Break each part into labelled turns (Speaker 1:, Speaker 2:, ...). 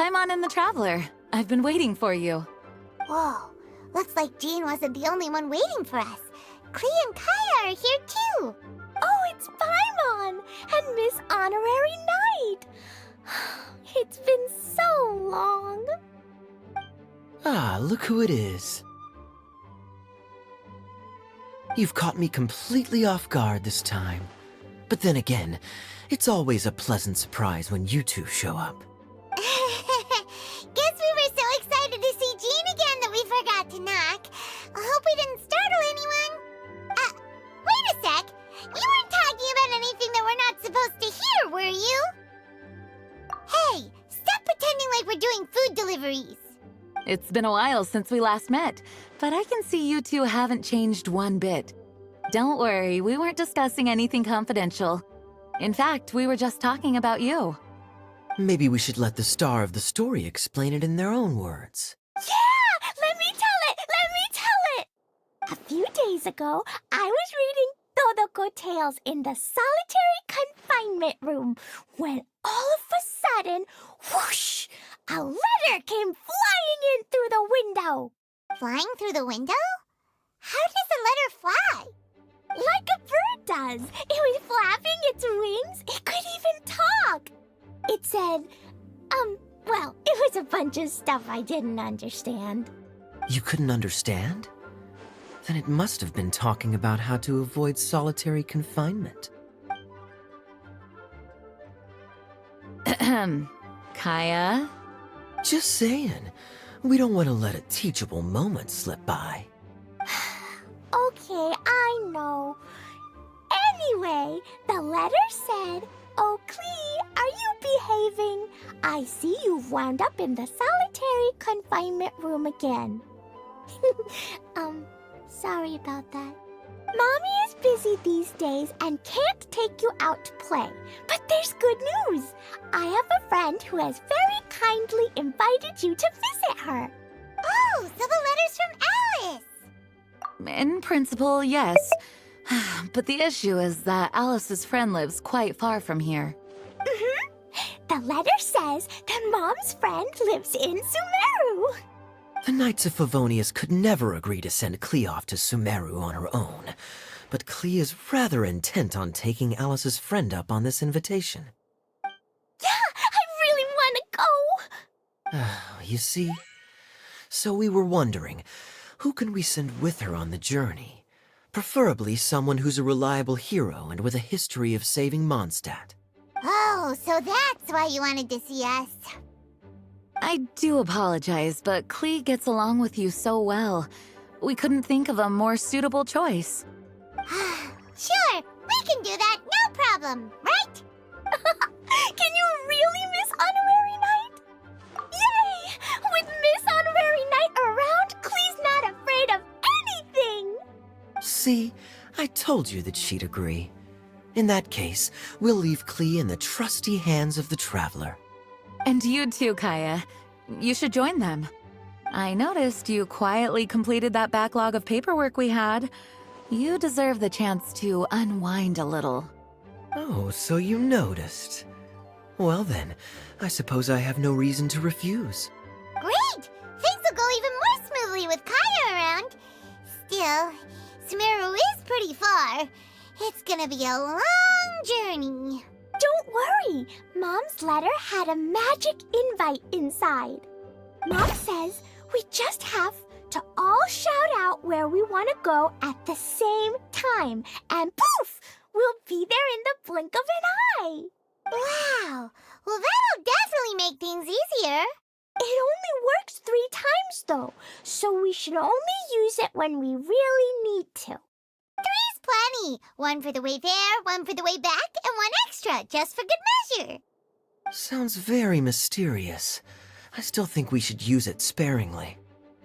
Speaker 1: Paimon and the Traveler. I've been waiting for you.
Speaker 2: Whoa, looks like Jean wasn't the only one waiting for us. Klee and Kaya are here too.
Speaker 3: Oh, it's Paimon and Miss Honorary Knight. It's been so long.
Speaker 4: Ah, look who it is. You've caught me completely off guard this time. But then again, it's always a pleasant surprise when you two show up.
Speaker 2: Guess we were so excited to see Jean again that we forgot to knock. I hope we didn't startle anyone. Wait a sec. You weren't talking about anything that we're not supposed to hear, were you? Hey, stop pretending like we're doing food deliveries.
Speaker 1: It's been a while since we last met, but I can see you two haven't changed one bit. Don't worry, we weren't discussing anything confidential. In fact, we were just talking about you.
Speaker 4: Maybe we should let the star of the story explain it in their own words.
Speaker 3: Yeah! Let me tell it! A few days ago, I was reading Todoko Tales in the solitary confinement room when all of a sudden, whoosh! A letter came flying in through the window.
Speaker 2: Flying through the window? How does a letter fly?
Speaker 3: Like a bird does. It was flapping its wings. It could even talk. It said, well, it was a bunch of stuff I didn't understand.
Speaker 4: You couldn't understand? Then it must have been talking about how to avoid solitary confinement.
Speaker 1: Kaya?
Speaker 4: Just saying. We don't want to let a teachable moment slip by.
Speaker 3: Okay, I know. Anyway, the letter said, "Oh, Klee, are you behaving? I see you've wound up in the solitary confinement room again." Sorry about that. Mommy is busy these days and can't take you out to play. But there's good news. I have a friend who has very kindly invited you to visit her.
Speaker 2: Oh, so the letter's from Alice.
Speaker 1: In principle, yes. But the issue is that Alice's friend lives quite far from here.
Speaker 3: The letter says that Mom's friend lives in Sumeru.
Speaker 4: The Knights of Favonius could never agree to send Klee off to Sumeru on her own, but Klee is rather intent on taking Alice's friend up on this invitation.
Speaker 3: Yeah, I really want to go.
Speaker 4: You see? So we were wondering, who can we send with her on the journey? Preferably someone who's a reliable hero and with a history of saving Mondstadt.
Speaker 2: Oh, so that's why you wanted to see us.
Speaker 1: I do apologize, but Klee gets along with you so well. We couldn't think of a more suitable choice.
Speaker 2: Sure, we can do that, no problem, right?
Speaker 3: Can you really, Miss Honorary Knight? Yay! With Miss Honorary Knight around, Klee's not afraid of anything!
Speaker 4: See, I told you that she'd agree. In that case, we'll leave Klee in the trusty hands of the Traveler.
Speaker 1: And you too, Kaya. You should join them. I noticed you quietly completed that backlog of paperwork we had. You deserve the chance to unwind a little.
Speaker 4: Oh, so you noticed. Well then, I suppose I have no reason to refuse.
Speaker 2: Great! Things will go even more smoothly with Kaya around. Still, Sumeru is pretty far. It's gonna be a long journey.
Speaker 3: Don't worry, Mom's letter had a magic invite inside. Mom says we just have to all shout out where we want to go at the same time, and poof, we'll be there in the blink of an eye.
Speaker 2: Wow! Well, that'll definitely make things easier.
Speaker 3: It only works 3 times though, so we should only use it when we really need to.
Speaker 2: 3's plenty. 1 for the way there, 1 for the way back, and 1 extra, just for good measure.
Speaker 4: Sounds very mysterious. I still think we should use it sparingly.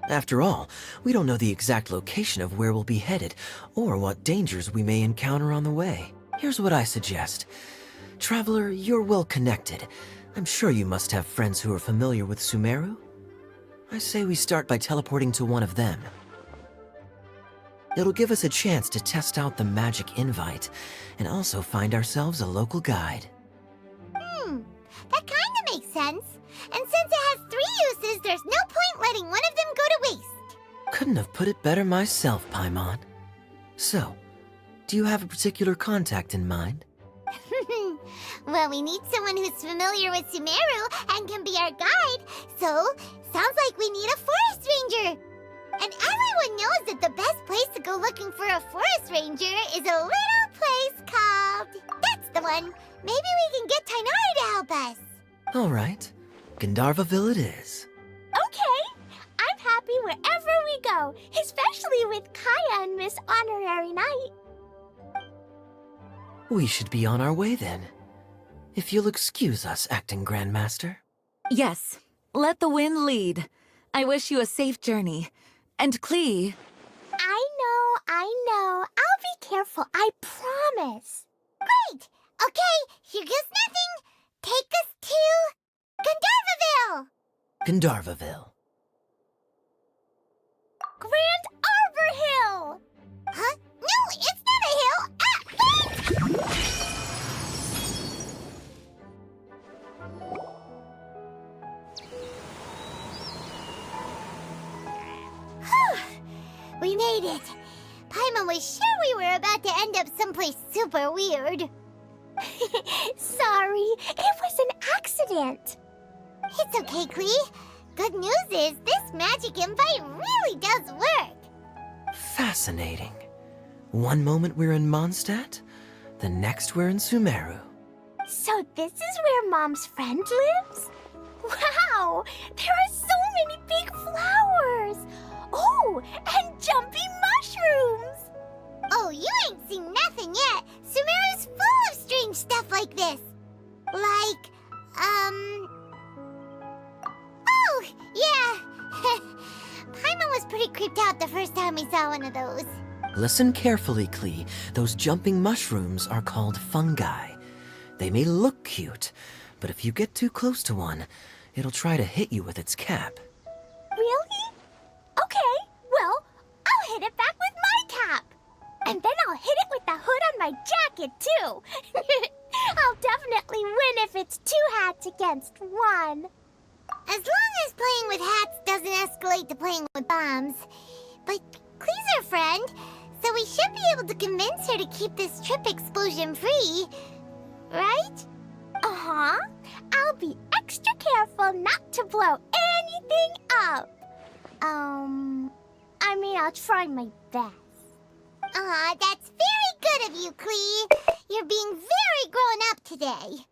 Speaker 4: After all, we don't know the exact location of where we'll be headed, or what dangers we may encounter on the way. Here's what I suggest. Traveler, you're well connected. I'm sure you must have friends who are familiar with Sumeru. I say we start by teleporting to one of them. It'll give us a chance to test out the magic invite, and also find ourselves a local guide.
Speaker 2: That kinda makes sense. and since it has 3 uses, there's no point letting one of them go to waste.
Speaker 4: Couldn't have put it better myself, Paimon. So, do you have a particular contact in mind?
Speaker 2: Well, we need someone who's familiar with Sumeru and can be our guide, so sounds like we need a forest ranger. And everyone knows that the best place to go looking for a forest ranger is a little place called... That's the one! Maybe we can get Tainari to help us.
Speaker 4: All right, Gandharvaville it is.
Speaker 3: Okay, I'm happy wherever we go, especially with Kaya and Miss Honorary Knight.
Speaker 4: We should be on our way then. If you'll excuse us, Acting Grandmaster.
Speaker 1: Yes, let the wind lead. I wish you a safe journey. And Klee...
Speaker 3: I know. I'll be careful, I promise.
Speaker 2: Great! Okay, here goes nothing. Take us to... Gandharvaville!
Speaker 4: Gandharvaville.
Speaker 3: Grand Arbor Hill!
Speaker 2: Huh? No, it's not a hill! Ah, wait! We made it! Paimon was sure we were about to end up someplace super weird.
Speaker 3: Sorry, it was an accident.
Speaker 2: It's okay, Klee. Good news is this magic invite really does work.
Speaker 4: Fascinating. One moment we're in Mondstadt, the next we're in Sumeru.
Speaker 3: So this is where Mom's friend lives? Wow, there are so many big flowers. Oh, and jumping mushrooms.
Speaker 2: Oh, you ain't seen nothing yet. Sumeru's full of strange stuff like this. Like, Oh, yeah. Paimon was pretty creeped out the first time we saw one of those.
Speaker 4: Listen carefully, Klee. Those jumping mushrooms are called fungi. They may look cute, but if you get too close to one, it'll try to hit you with its cap.
Speaker 3: Really? Okay, well, I'll hit it back with my cap. And then I'll hit it with the hood on my jacket, too. I'll definitely win if it's 2 hats against 1.
Speaker 2: As long as playing with hats doesn't escalate to playing with bombs. But Klee's our friend, so we should be able to convince her to keep this trip explosion-free. Right?
Speaker 3: Uh-huh. I'll be extra careful not to blow anything up. I'll try my best.
Speaker 2: Aw, that's very good of you, Klee. You're being very grown up today.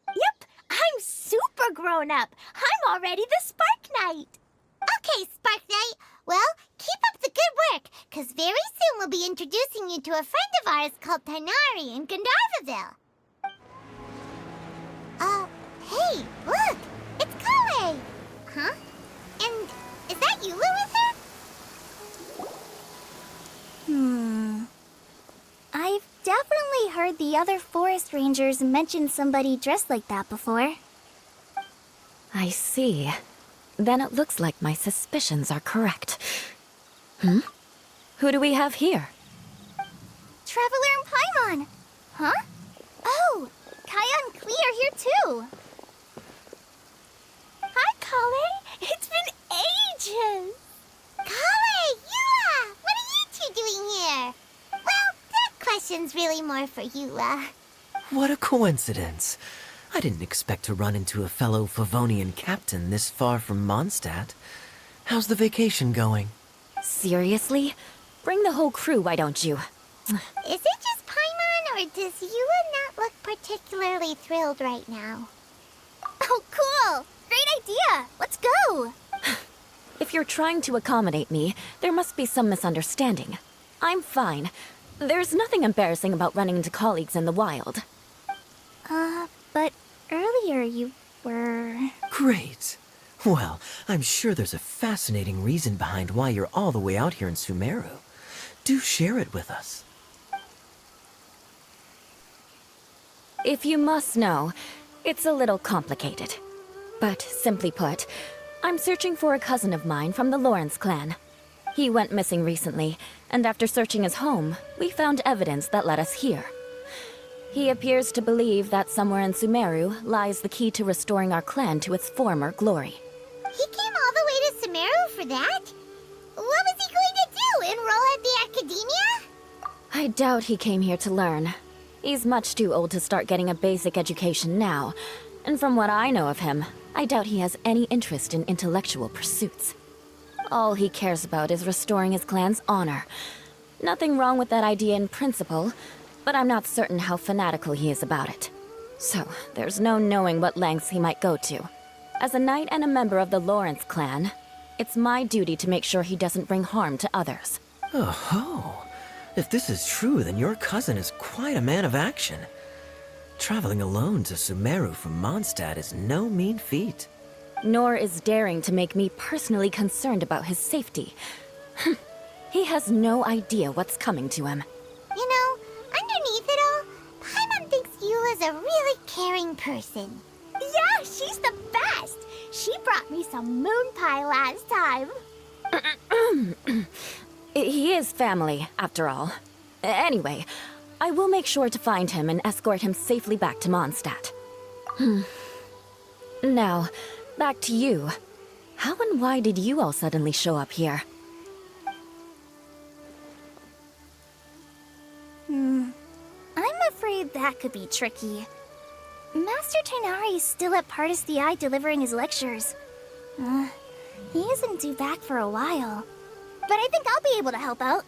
Speaker 3: Yep, I'm super grown up. I'm already the Spark Knight.
Speaker 2: Okay, Spark Knight. Well, keep up the good work, because very soon we'll be introducing you to a friend of ours called Tainari in Gandharvaville. Hey, look! It's Kale! Huh? And is that Yula with her?
Speaker 5: I've definitely heard the other forest rangers mention somebody dressed like that before.
Speaker 1: I see. Then it looks like my suspicions are correct. Who do we have here?
Speaker 5: Traveler and Paimon! Huh? Oh, Kaya and Klee are here too!
Speaker 3: Hi, Kale. It's been ages.
Speaker 2: Kale! Yula! What are you two doing here? Well, that question's really more for Yula.
Speaker 4: What a coincidence. I didn't expect to run into a fellow Favonian captain this far from Mondstadt. How's the vacation going?
Speaker 1: Seriously? Bring the whole crew, why don't you?
Speaker 2: Is it just Paimon, or does Yula not look particularly thrilled right now?
Speaker 5: Oh, cool! Great idea! Let's go!
Speaker 1: If you're trying to accommodate me, there must be some misunderstanding. I'm fine. There's nothing embarrassing about running into colleagues in the wild.
Speaker 5: But earlier you were...
Speaker 4: Great. Well, I'm sure there's a fascinating reason behind why you're all the way out here in Sumeru. Do share it with us.
Speaker 1: If you must know, it's a little complicated. But simply put, I'm searching for a cousin of mine from the Lawrence clan. He went missing recently, and after searching his home, we found evidence that led us here. He appears to believe that somewhere in Sumeru lies the key to restoring our clan to its former glory.
Speaker 2: He came all the way to Sumeru for that? What was he going to do, enroll at the academia?
Speaker 1: I doubt he came here to learn. He's much too old to start getting a basic education now. And from what I know of him, I doubt he has any interest in intellectual pursuits. All he cares about is restoring his clan's honor. Nothing wrong with that idea in principle, but I'm not certain how fanatical he is about it. So, there's no knowing what lengths he might go to. As a knight and a member of the Lawrence clan, it's my duty to make sure he doesn't bring harm to others.
Speaker 4: Oh-ho! If this is true, then your cousin is quite a man of action. Traveling alone to Sumeru from Mondstadt is no mean feat.
Speaker 1: Nor is daring to make me personally concerned about his safety. He has no idea what's coming to him.
Speaker 2: You know, underneath it all, Paimon thinks Eula's a really caring person.
Speaker 3: Yeah, she's the best. She brought me some moon pie last time.
Speaker 1: He is family, after all. Anyway, I will make sure to find him and escort him safely back to Mondstadt. Now, back to you. How and why did you all suddenly show up here?
Speaker 5: I'm afraid that could be tricky. Master Tighnari is still at Partis the Eye delivering his lectures. He isn't due back for a while. But I think I'll be able to help out.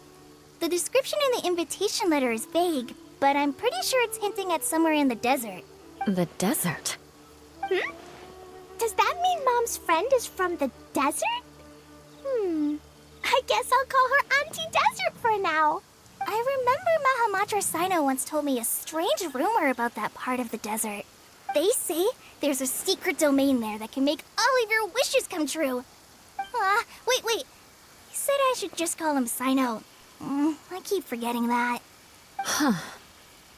Speaker 5: The description in the invitation letter is vague, but I'm pretty sure it's hinting at somewhere in the desert.
Speaker 1: The desert?
Speaker 3: Does that mean Mom's friend is from the desert? I guess I'll call her Auntie Desert for now.
Speaker 5: I remember Mahamatra Sino once told me a strange rumor about that part of the desert. They say there's a secret domain there that can make all of your wishes come true. Wait. He said I should just call him Sino. I keep forgetting that.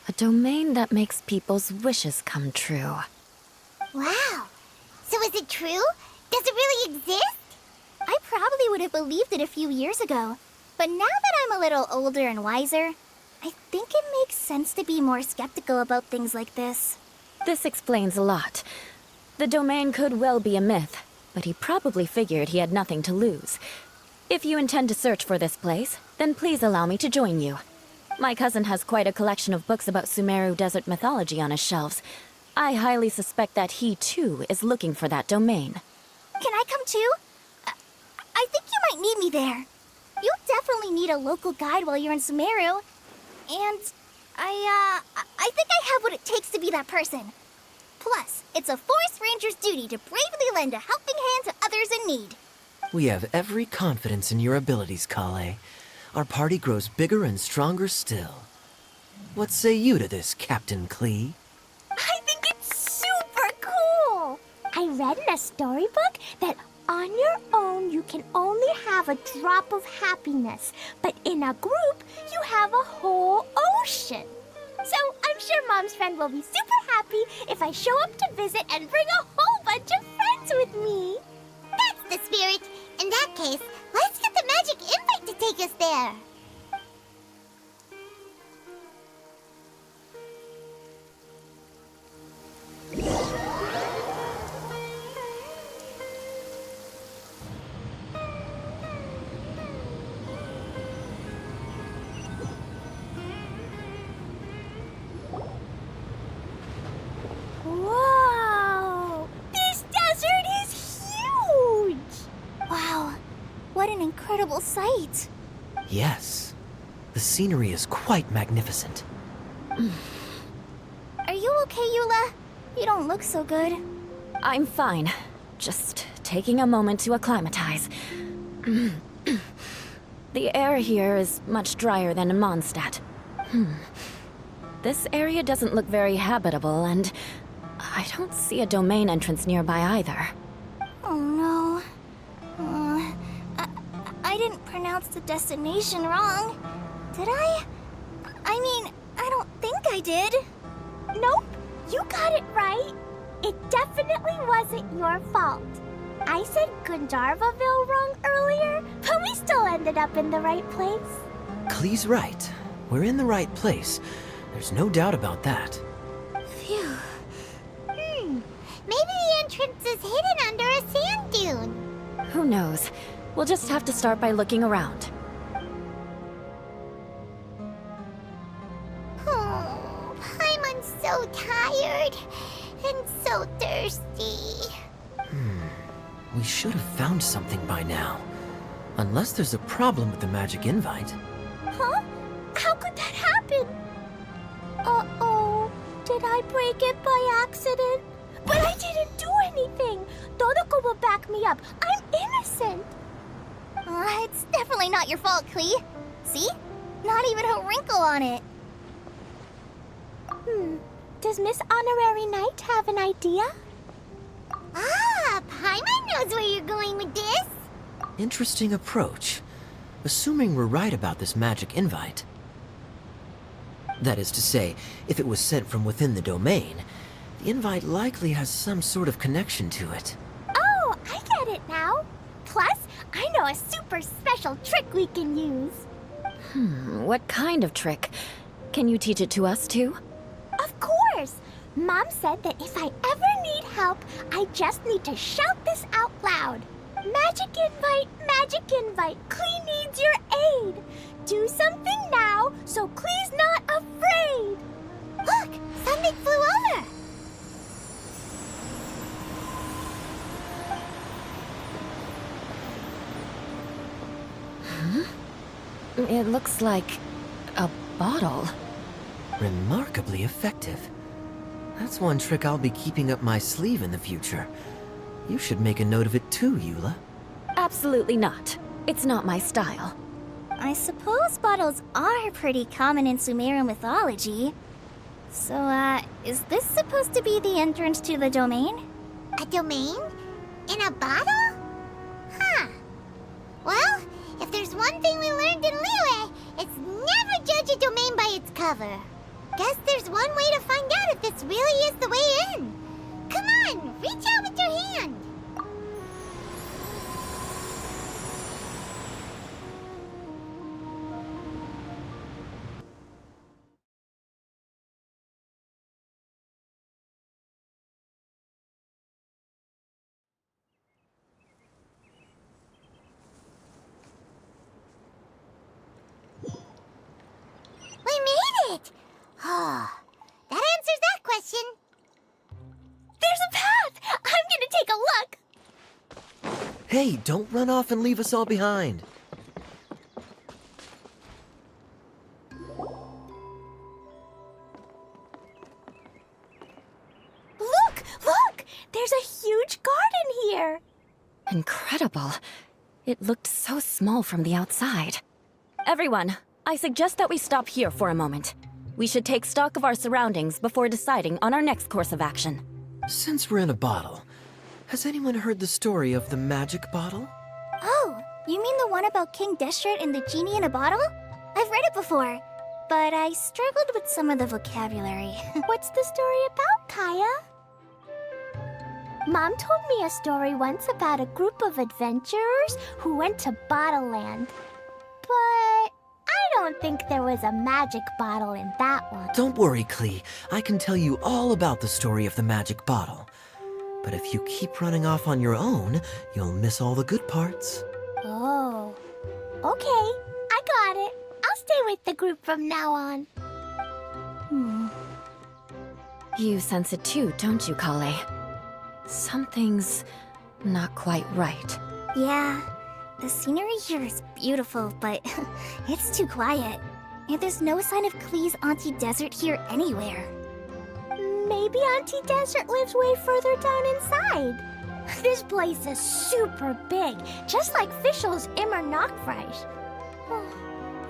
Speaker 1: A domain that makes people's wishes come true.
Speaker 2: Wow. So is it true? Does it really exist?
Speaker 5: I probably would have believed it a few years ago. But now that I'm a little older and wiser, I think it makes sense to be more skeptical about things like this.
Speaker 1: This explains a lot. The domain could well be a myth, but he probably figured he had nothing to lose. If you intend to search for this place, then please allow me to join you. My cousin has quite a collection of books about Sumeru desert mythology on his shelves. I highly suspect that he, too, is looking for that domain.
Speaker 5: Can I come too? I think you might need me there. You'll definitely need a local guide while you're in Sumeru. And I think I have what it takes to be that person. Plus, it's a forest ranger's duty to bravely lend a helping hand to others in need.
Speaker 4: We have every confidence in your abilities, Kale. Our party grows bigger and stronger still. What say you to this, Captain Klee?
Speaker 3: I think it's super cool. I read in a storybook that on your own you can only have a drop of happiness, but in a group you have a whole ocean. So I'm sure Mom's friend will be super happy if I show up to visit and bring a whole bunch of friends with me.
Speaker 2: That's the spirit. In that case, let's get the magic invite to take us there.
Speaker 3: Whoa! This desert is huge!
Speaker 5: Wow, what an incredible sight.
Speaker 4: Yes. The scenery is quite magnificent.
Speaker 5: Are you okay, Eula? You don't look so good.
Speaker 1: I'm fine. Just taking a moment to acclimatize. The air here is much drier than in Mondstadt. This area doesn't look very habitable, and I don't see a domain entrance nearby either.
Speaker 5: Oh no. I didn't pronounce the destination wrong. Did I? I mean, I don't think I did.
Speaker 3: Nope, you got it right. It definitely wasn't your fault. I said Gandharvaville wrong earlier, but we still ended up in the right place.
Speaker 4: Klee's right. We're in the right place. There's no doubt about that.
Speaker 5: Phew.
Speaker 2: Maybe the entrance is hidden under a sand dune.
Speaker 6: Who knows? We'll just have to start by looking around.
Speaker 2: Oh, Paimon's so tired and so thirsty.
Speaker 4: We should have found something by now. Unless there's a problem with the magic invite.
Speaker 3: Huh? How could that happen? Uh-oh. Did I break it by accident? But I didn't do anything. Todoko will back me up. I'm innocent.
Speaker 5: It's definitely not your fault, Klee. See? Not even a wrinkle on it.
Speaker 3: Does Miss Honorary Knight have an idea?
Speaker 2: Ah, Paimon knows where you're going with this.
Speaker 4: Interesting approach. Assuming we're right about this magic invite. That is to say, if it was sent from within the domain, the invite likely has some sort of connection to it.
Speaker 3: Oh, I get it now. Plus, I know a super special trick we can use.
Speaker 6: What kind of trick? Can you teach it to us too?
Speaker 3: Of course! Mom said that if I ever need help, I just need to shout this out loud. Magic invite, Klee needs your aid. Do something now, so Klee's not afraid.
Speaker 2: Look, something flew over.
Speaker 6: It looks like a bottle.
Speaker 4: Remarkably effective. That's one trick I'll be keeping up my sleeve in the future. You should make a note of it too, Eula.
Speaker 6: Absolutely not. It's not my style.
Speaker 5: I suppose bottles are pretty common in Sumerian mythology. So, is this supposed to be the entrance to the domain?
Speaker 2: A domain? In a bottle? Huh. Well, if there's one thing we learned in Liyue, it's never judge a domain by its cover. Guess there's one way to find out if this really is the way in. Come on, reach out with your hand. We made it! Oh, that answers that question.
Speaker 3: There's a path! I'm gonna take a look.
Speaker 4: Hey, don't run off and leave us all behind.
Speaker 3: Look! There's a huge garden here.
Speaker 6: Incredible. It looked so small from the outside. Everyone, I suggest that we stop here for a moment. We should take stock of our surroundings before deciding on our next course of action.
Speaker 4: Since we're in a bottle, has anyone heard the story of the magic bottle?
Speaker 5: Oh, you mean the one about King Deshret and the genie in a bottle? I've read it before, but I struggled with some of the vocabulary.
Speaker 3: What's the story about, Kaya? Mom told me a story once about a group of adventurers who went to Bottle Land. But I don't think there was a magic bottle in that one.
Speaker 4: Don't worry, Klee. I can tell you all about the story of the magic bottle. But if you keep running off on your own, you'll miss all the good parts.
Speaker 3: Oh. Okay, I got it. I'll stay with the group from now on.
Speaker 6: You sense it too, don't you, Kale? Something's not quite right.
Speaker 5: Yeah, the scenery here is beautiful, but it's too quiet. And there's no sign of Klee's Auntie Desert here anywhere.
Speaker 3: Maybe Auntie Desert lives way further down inside. This place is super big, just like Fischl's Immer Nachtreich.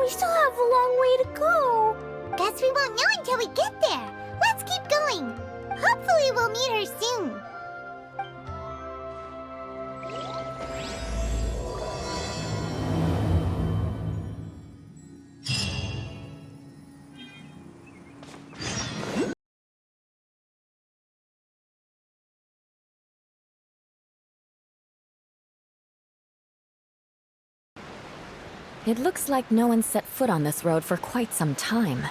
Speaker 3: We still have a long way to go.
Speaker 2: Guess we won't know until we get there. Let's keep going. Hopefully we'll meet her soon.
Speaker 6: It looks like no one set foot on this road for quite some time.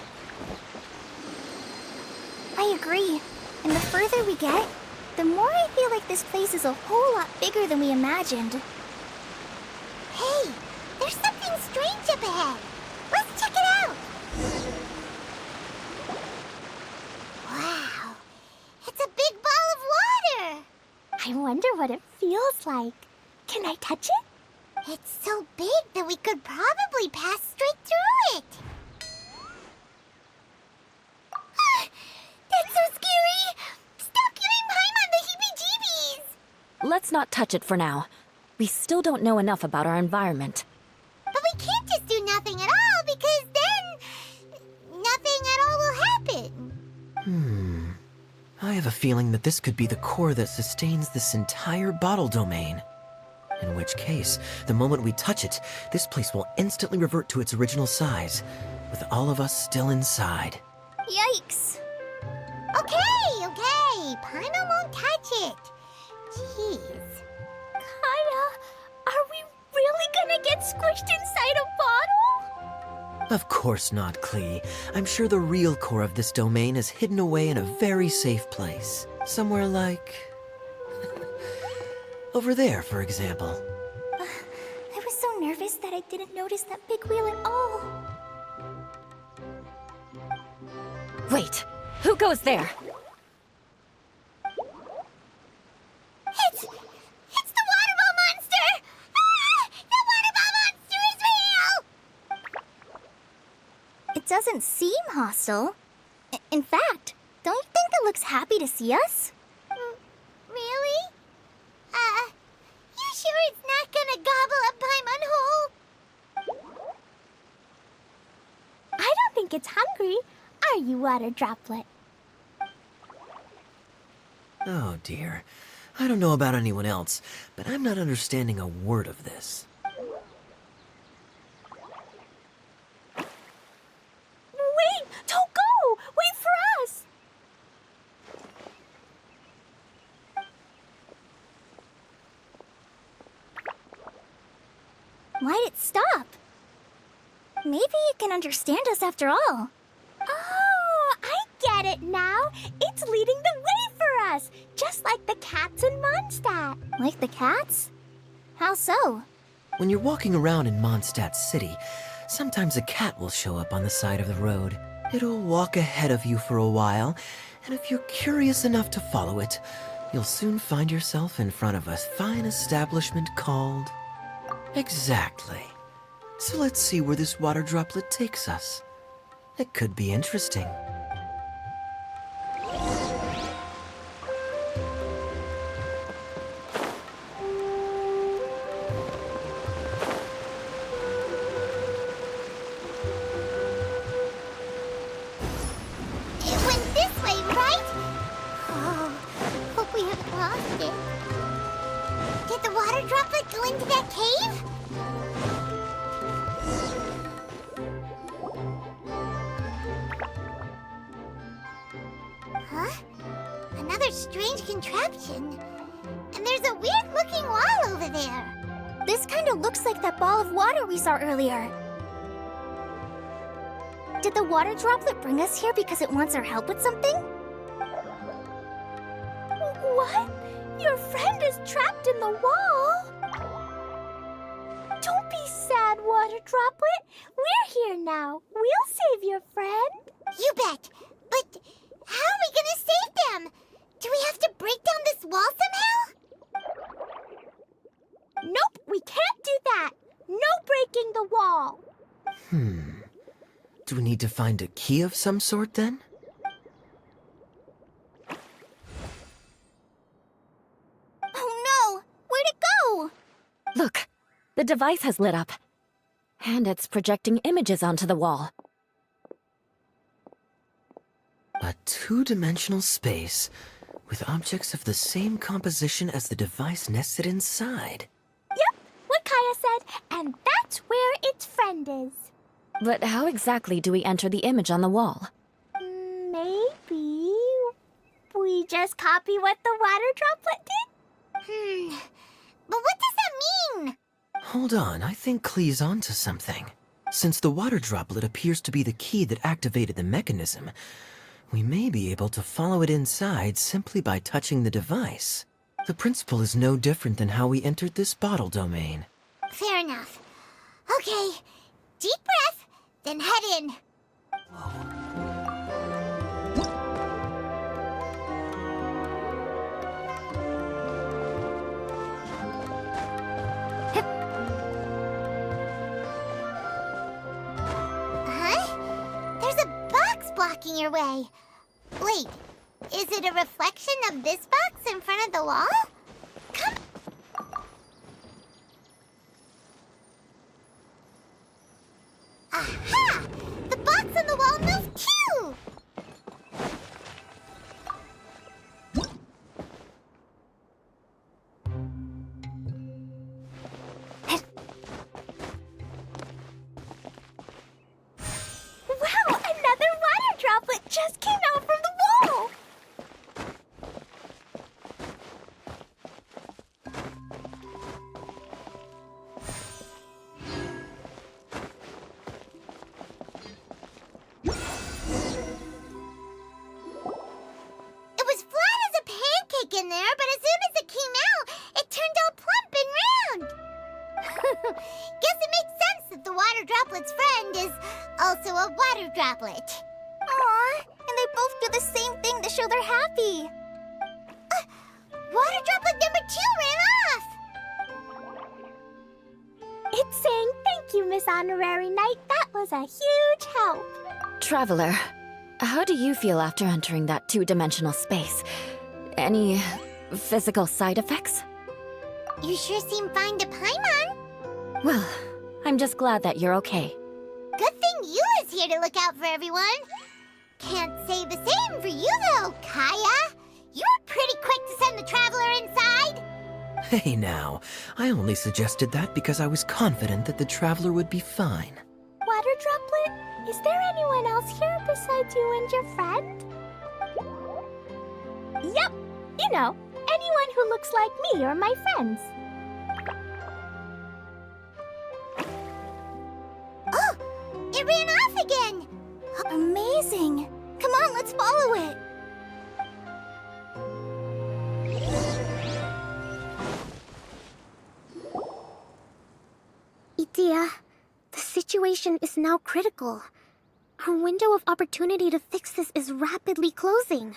Speaker 5: I agree. And the further we get, the more I feel like this place is a whole lot bigger than we imagined.
Speaker 2: Hey, there's something strange up ahead. Let's check it out. Wow, it's a big ball of water.
Speaker 3: I wonder what it feels like. Can I touch it?
Speaker 2: It's so big that we could probably pass straight through it. That's so scary! Stop giving Paimon the heebie-jeebies!
Speaker 6: Let's not touch it for now. We still don't know enough about our environment.
Speaker 2: But we can't just do nothing at all, because then nothing at all will happen.
Speaker 4: I have a feeling that this could be the core that sustains this entire bottle domain. In which case, the moment we touch it, this place will instantly revert to its original size, with all of us still inside.
Speaker 5: Yikes!
Speaker 2: Okay. Paimon won't touch it. Jeez.
Speaker 3: Kaya, are we really gonna get squished inside a bottle?
Speaker 4: Of course not, Klee. I'm sure the real core of this domain is hidden away in a very safe place. Somewhere like... over there, for example.
Speaker 5: I was so nervous that I didn't notice that big wheel at all.
Speaker 6: Wait, who goes there?
Speaker 2: It's the water ball monster! Ah! The water ball monster is real!
Speaker 5: It doesn't seem hostile. In fact, don't you think it looks happy to see us?
Speaker 2: Really? You sure it's not gonna gobble up Paimon whole?
Speaker 3: I don't think it's hungry. Are you, Water Droplet?
Speaker 4: Oh dear. I don't know about anyone else, but I'm not understanding a word of this.
Speaker 3: Wait! Don't go! Wait for us!
Speaker 5: Why'd it stop? Maybe it can understand us after all.
Speaker 3: Oh, I get it now. It's leading the way for us, just like the cats in Mondstadt.
Speaker 5: Like the cats? How so?
Speaker 4: When you're walking around in Mondstadt City, sometimes a cat will show up on the side of the road. It'll walk ahead of you for a while, and if you're curious enough to follow it, you'll soon find yourself in front of a fine establishment called... Exactly. So let's see where this water droplet takes us. It could be interesting.
Speaker 2: It went this way, right? Oh, hope we haven't lost it. Did the water droplet go into that cave? Huh? Another strange contraption. And there's a weird-looking wall over there.
Speaker 5: This kind of looks like that ball of water we saw earlier. Did the water droplet bring us here because it wants our help with something?
Speaker 3: What? Your friend is trapped in the wall? Don't be sad, Water Droplet. We're here now. We'll save your friend.
Speaker 2: You bet. But how are we gonna save them? Do we have to break down this wall somehow?
Speaker 3: Nope, we can't do that. No breaking the wall.
Speaker 4: Do we need to find a key of some sort then?
Speaker 5: Oh no! Where'd it go?
Speaker 6: Look, the device has lit up. And it's projecting images onto the wall.
Speaker 4: A two-dimensional space with objects of the same composition as the device nested inside.
Speaker 3: Yep, what Kaya said, and that's where its friend is.
Speaker 6: But how exactly do we enter the image on the wall?
Speaker 3: Maybe we just copy what the water droplet did?
Speaker 2: But what does that mean?
Speaker 4: Hold on, I think Klee's onto something. Since the water droplet appears to be the key that activated the mechanism, We may be able to follow it inside simply by touching the device. The principle is no different than how we entered this bottle domain.
Speaker 2: Fair enough. Okay, deep breath, then head in. Huh? There's a box blocking your way. Wait, is it a reflection of this box in front of the wall? Come. Aha! The box on the wall moved too!
Speaker 3: Wow, another water droplet just came out from the wall!
Speaker 2: It was flat as a pancake in there, but as soon as it came out, it turned all plump and round. Guess it makes sense that the water droplet's friend is also a water droplet.
Speaker 5: Aw, and they both do the same thing to show they're happy.
Speaker 2: Water droplet number 2 ran off.
Speaker 3: It's saying thank you, Miss Honorary Knight. That was a huge help.
Speaker 6: Traveler, how do you feel after entering that two-dimensional space? Any physical side effects?
Speaker 2: You sure seem fine to Paimon.
Speaker 6: Well, I'm just glad that you're okay.
Speaker 2: Good thing Eula's here to look out for everyone. Can't say the same for you, though, Kaya. You were pretty quick to send the traveler inside.
Speaker 4: Hey now, I only suggested that because I was confident that the traveler would be fine.
Speaker 3: Water droplet, is there anyone else here besides you and your friend? Yep, you know, anyone who looks like me or my friends.
Speaker 2: Oh, it ran off again.
Speaker 5: Amazing. Come on, let's follow it. Itia, the situation is now critical. Our window of opportunity to fix this is rapidly closing.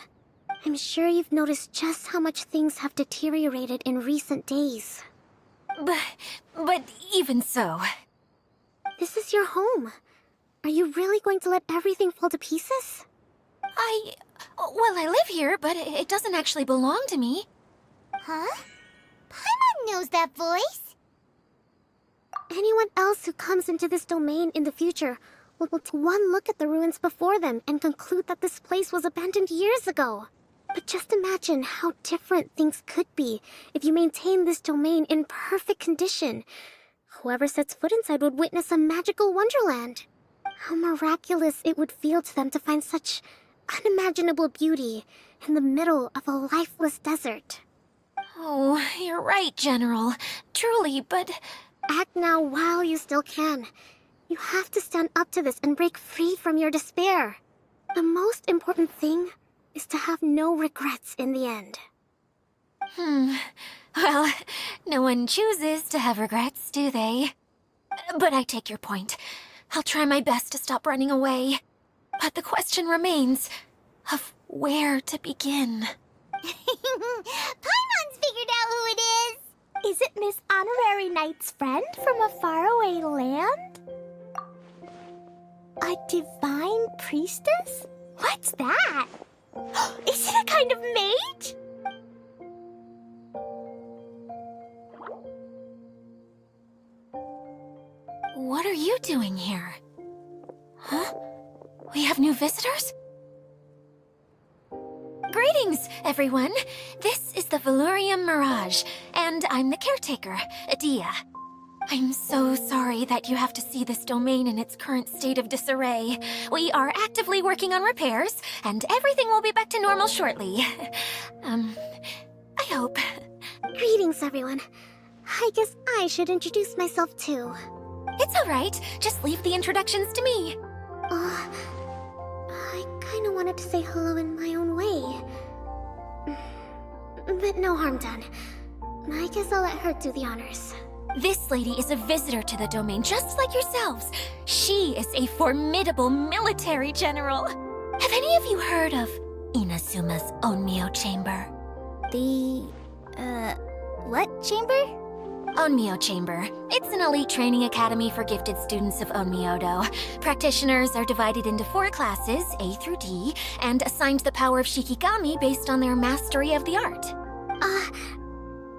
Speaker 5: I'm sure you've noticed just how much things have deteriorated in recent days.
Speaker 1: But even so,
Speaker 5: This is your home. Are you really going to let everything fall to pieces?
Speaker 1: I live here, but it doesn't actually belong to me.
Speaker 2: Huh? Paimon knows that voice.
Speaker 5: Anyone else who comes into this domain in the future will take one look at the ruins before them and conclude that this place was abandoned years ago. But just imagine how different things could be if you maintain this domain in perfect condition. Whoever sets foot inside would witness a magical wonderland. How miraculous it would feel to them to find such unimaginable beauty in the middle of a lifeless desert.
Speaker 1: Oh, you're right, General. Truly, but...
Speaker 5: Act now while you still can. You have to stand up to this and break free from your despair. The most important thing is to have no regrets in the end.
Speaker 1: Well, no one chooses to have regrets, do they? But I take your point. I'll try my best to stop running away. But the question remains of where to begin.
Speaker 2: Paimon's figured out who it is.
Speaker 3: Is it Miss Honorary Knight's friend from a faraway land? A divine priestess? What's that? Is it a kind of mage?
Speaker 1: What are you doing here? Huh? We have new visitors? Greetings, everyone. This is the Valurium Mirage, and I'm the caretaker, Adia. I'm so sorry that you have to see this domain in its current state of disarray. We are actively working on repairs, and everything will be back to normal shortly. I hope.
Speaker 5: Greetings, everyone. I guess I should introduce myself too.
Speaker 1: It's all right. Just leave the introductions to me.
Speaker 5: I kind
Speaker 2: kinda wanted to say hello in my own way. But no harm done. I guess I'll let her do the honors.
Speaker 3: This lady is a visitor to the domain, just like yourselves. She is a formidable military general. Have any of you heard of Inazuma's Onmyo Chamber?
Speaker 5: The, what chamber?
Speaker 3: Onmyo Chamber. It's an elite training academy for gifted students of Onmyodo. Practitioners are divided into 4 classes, A through D, and assigned the power of Shikigami based on their mastery of the art.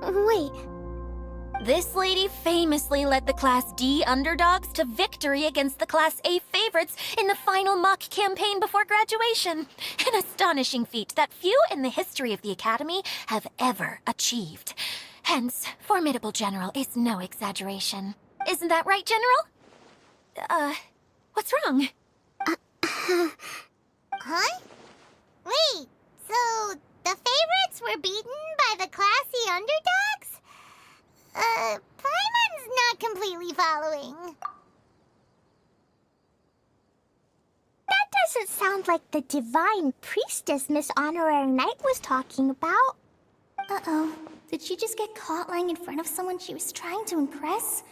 Speaker 2: Wait.
Speaker 3: This lady famously led the Class D underdogs to victory against the Class A favorites in the final mock campaign before graduation. An astonishing feat that few in the history of the Academy have ever achieved. Hence, formidable general is no exaggeration. Isn't that right, General? What's wrong?
Speaker 2: Huh? Wait, so the favorites were beaten by the classy underdogs? Paimon's not completely following.
Speaker 5: That doesn't sound like the divine priestess Miss Honorary Knight was talking about. Uh-oh. Did she just get caught lying in front of someone she was trying to impress?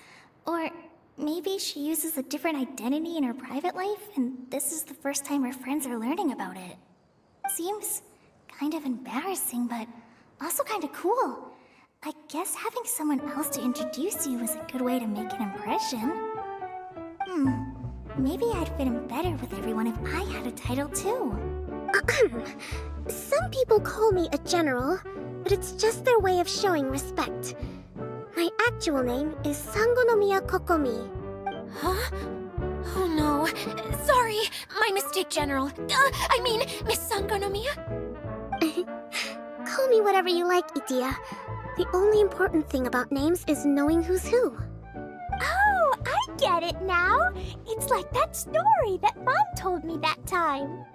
Speaker 5: Or maybe she uses a different identity in her private life, and this is the first time her friends are learning about it. Seems kind of embarrassing, but also kind of cool. I guess having someone else to introduce you is a good way to make an impression. Maybe I'd fit in better with everyone if I had a title too.
Speaker 2: Some people call me a general, but it's just their way of showing respect. My actual name is Sangonomiya Kokomi.
Speaker 3: Huh? Oh no. Sorry, my mistake, General. I mean, Miss Sangonomiya.
Speaker 2: Call me whatever you like, Itia. The only important thing about names is knowing who's who.
Speaker 5: Oh, I get it now. It's like that story that Mom told me that time.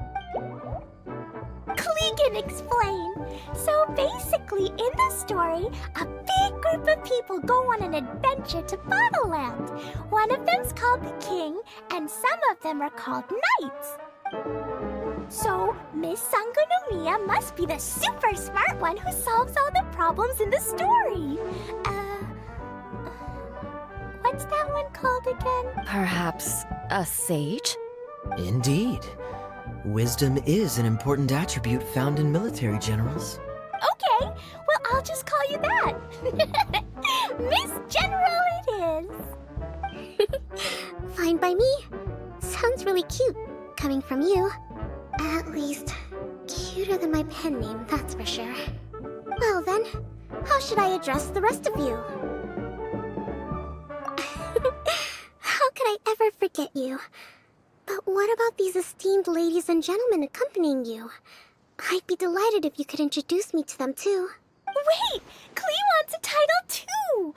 Speaker 5: Klee can explain. So basically, in the story, a big group of people go on an adventure to Bottleland. One of them's called the King, and some of them are called Knights. So, Miss Sangonomiya must be the super smart one who solves all the problems in the story. What's that one called again?
Speaker 6: Perhaps a sage?
Speaker 4: Indeed. Wisdom is an important attribute found in military generals.
Speaker 5: Okay, well, I'll just call you that. Miss General it is.
Speaker 2: Fine by me. Sounds really cute, coming from you. At least, cuter than my pen name, that's for sure. Well then, how should I address the rest of you? How could I ever forget you? But what about these esteemed ladies and gentlemen accompanying you? I'd be delighted if you could introduce me to them too.
Speaker 5: Wait, Klee wants a title too.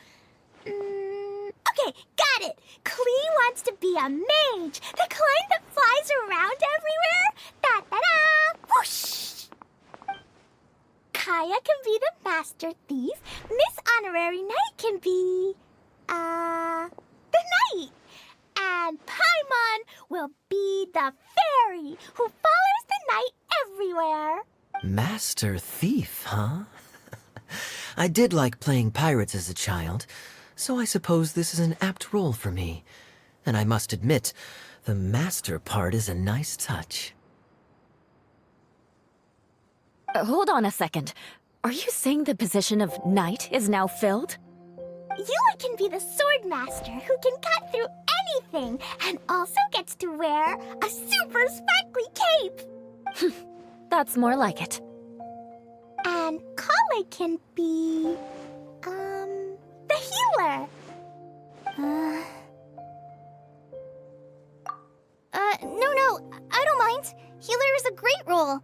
Speaker 5: Okay, got it. Klee wants to be a mage, the kind that flies around everywhere. Da-da-da! Whoosh! Kaya can be the master thief. Miss Honorary Knight can be, the knight. And Paimon will be the fairy who follows the knight everywhere.
Speaker 4: Master Thief, huh? I did like playing pirates as a child, so I suppose this is an apt role for me. And I must admit, the master part is a nice touch.
Speaker 6: Hold on a second. Are you saying the position of knight is now filled?
Speaker 5: Yula can be the sword master who can cut through anything and also gets to wear a super sparkly cape.
Speaker 6: That's more like it.
Speaker 5: And Kale can be, the healer. No, I don't mind. Healer is a great role.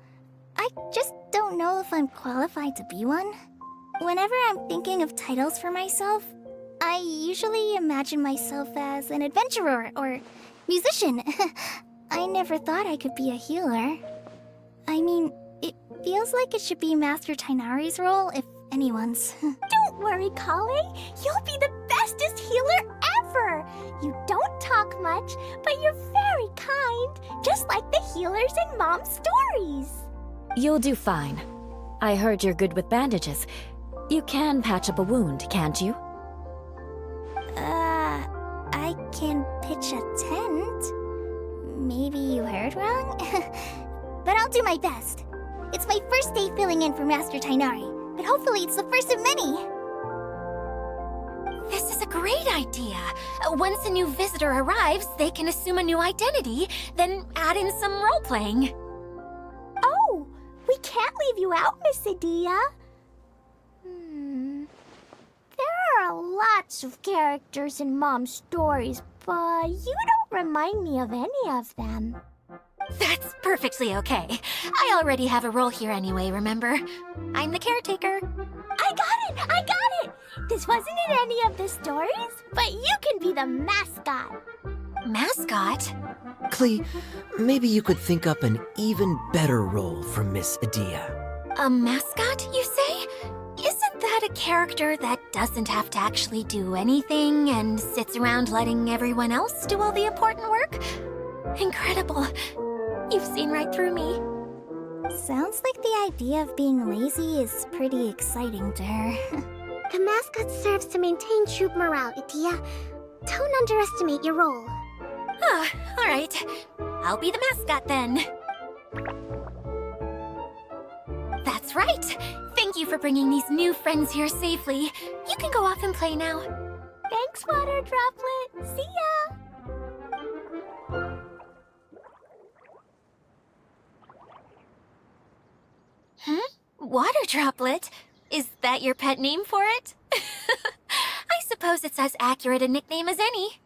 Speaker 5: I just don't know if I'm qualified to be one. Whenever I'm thinking of titles for myself, I usually imagine myself as an adventurer or musician. I never thought I could be a healer. I mean, it feels like it should be Master Tainari's role, if anyone's. Don't worry, Kale. You'll be the bestest healer ever. You don't talk
Speaker 3: talk much, but you're very kind, just like the healers in Mom's stories.
Speaker 6: You'll do fine. I heard you're good with bandages. You can patch up a wound, can't you?
Speaker 5: I can pitch a tent. Maybe you heard wrong? But I'll do my best. It's my first day filling in for Master Tainari, but hopefully it's the first of many.
Speaker 7: This is a great idea. Once a new visitor arrives, they can assume a new identity, then add in some role-playing.
Speaker 3: Oh, we can't leave you out, Miss Adia. There are lots of characters in Mom's stories, but you don't remind me of any of them.
Speaker 7: That's perfectly okay. I already have a role here anyway, remember? I'm the caretaker.
Speaker 3: I got it! This wasn't in any of the stories, but you can be the mascot.
Speaker 7: Mascot?
Speaker 4: Klee, maybe you could think up an even better role for Miss Adia.
Speaker 7: A mascot, you say? Isn't that a character that doesn't have to actually do anything and sits around letting everyone else do all the important work? Incredible. You've seen right through me.
Speaker 5: Sounds like the idea of being lazy is pretty exciting to her.
Speaker 2: The mascot serves to maintain troop morale, Adia. Don't underestimate your role.
Speaker 7: Ah, all right. I'll be the mascot then. That's right. Thank you for bringing these new friends here safely. You can go off and play now.
Speaker 3: Thanks, Water Droplet. See ya!
Speaker 7: Water Droplet? Is that your pet name for it? I suppose it's as accurate a nickname as any.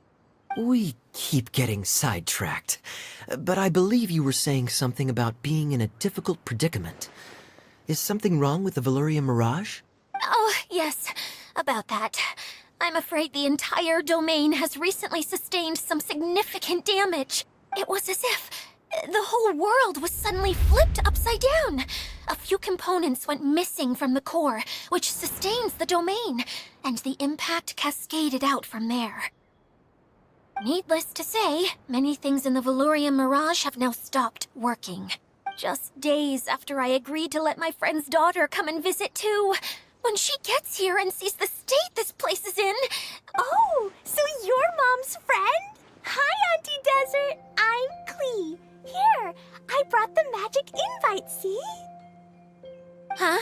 Speaker 4: We keep getting sidetracked, but I believe you were saying something about being in a difficult predicament. Is something wrong with the Veluria Mirage?
Speaker 7: Oh, yes, about that. I'm afraid the entire domain has recently sustained some significant damage. It was as if the whole world was suddenly flipped upside down. A few components went missing from the core, which sustains the domain, and the impact cascaded out from there. Needless to say, many things in the Veluria Mirage have now stopped working. Just days after I agreed to let my friend's daughter come and visit too. When she gets here and sees the state this place is in...
Speaker 3: Oh, so you're Mom's friend? Hi, Auntie Desert. I'm Klee. Here, I brought the magic invite, see?
Speaker 7: Huh?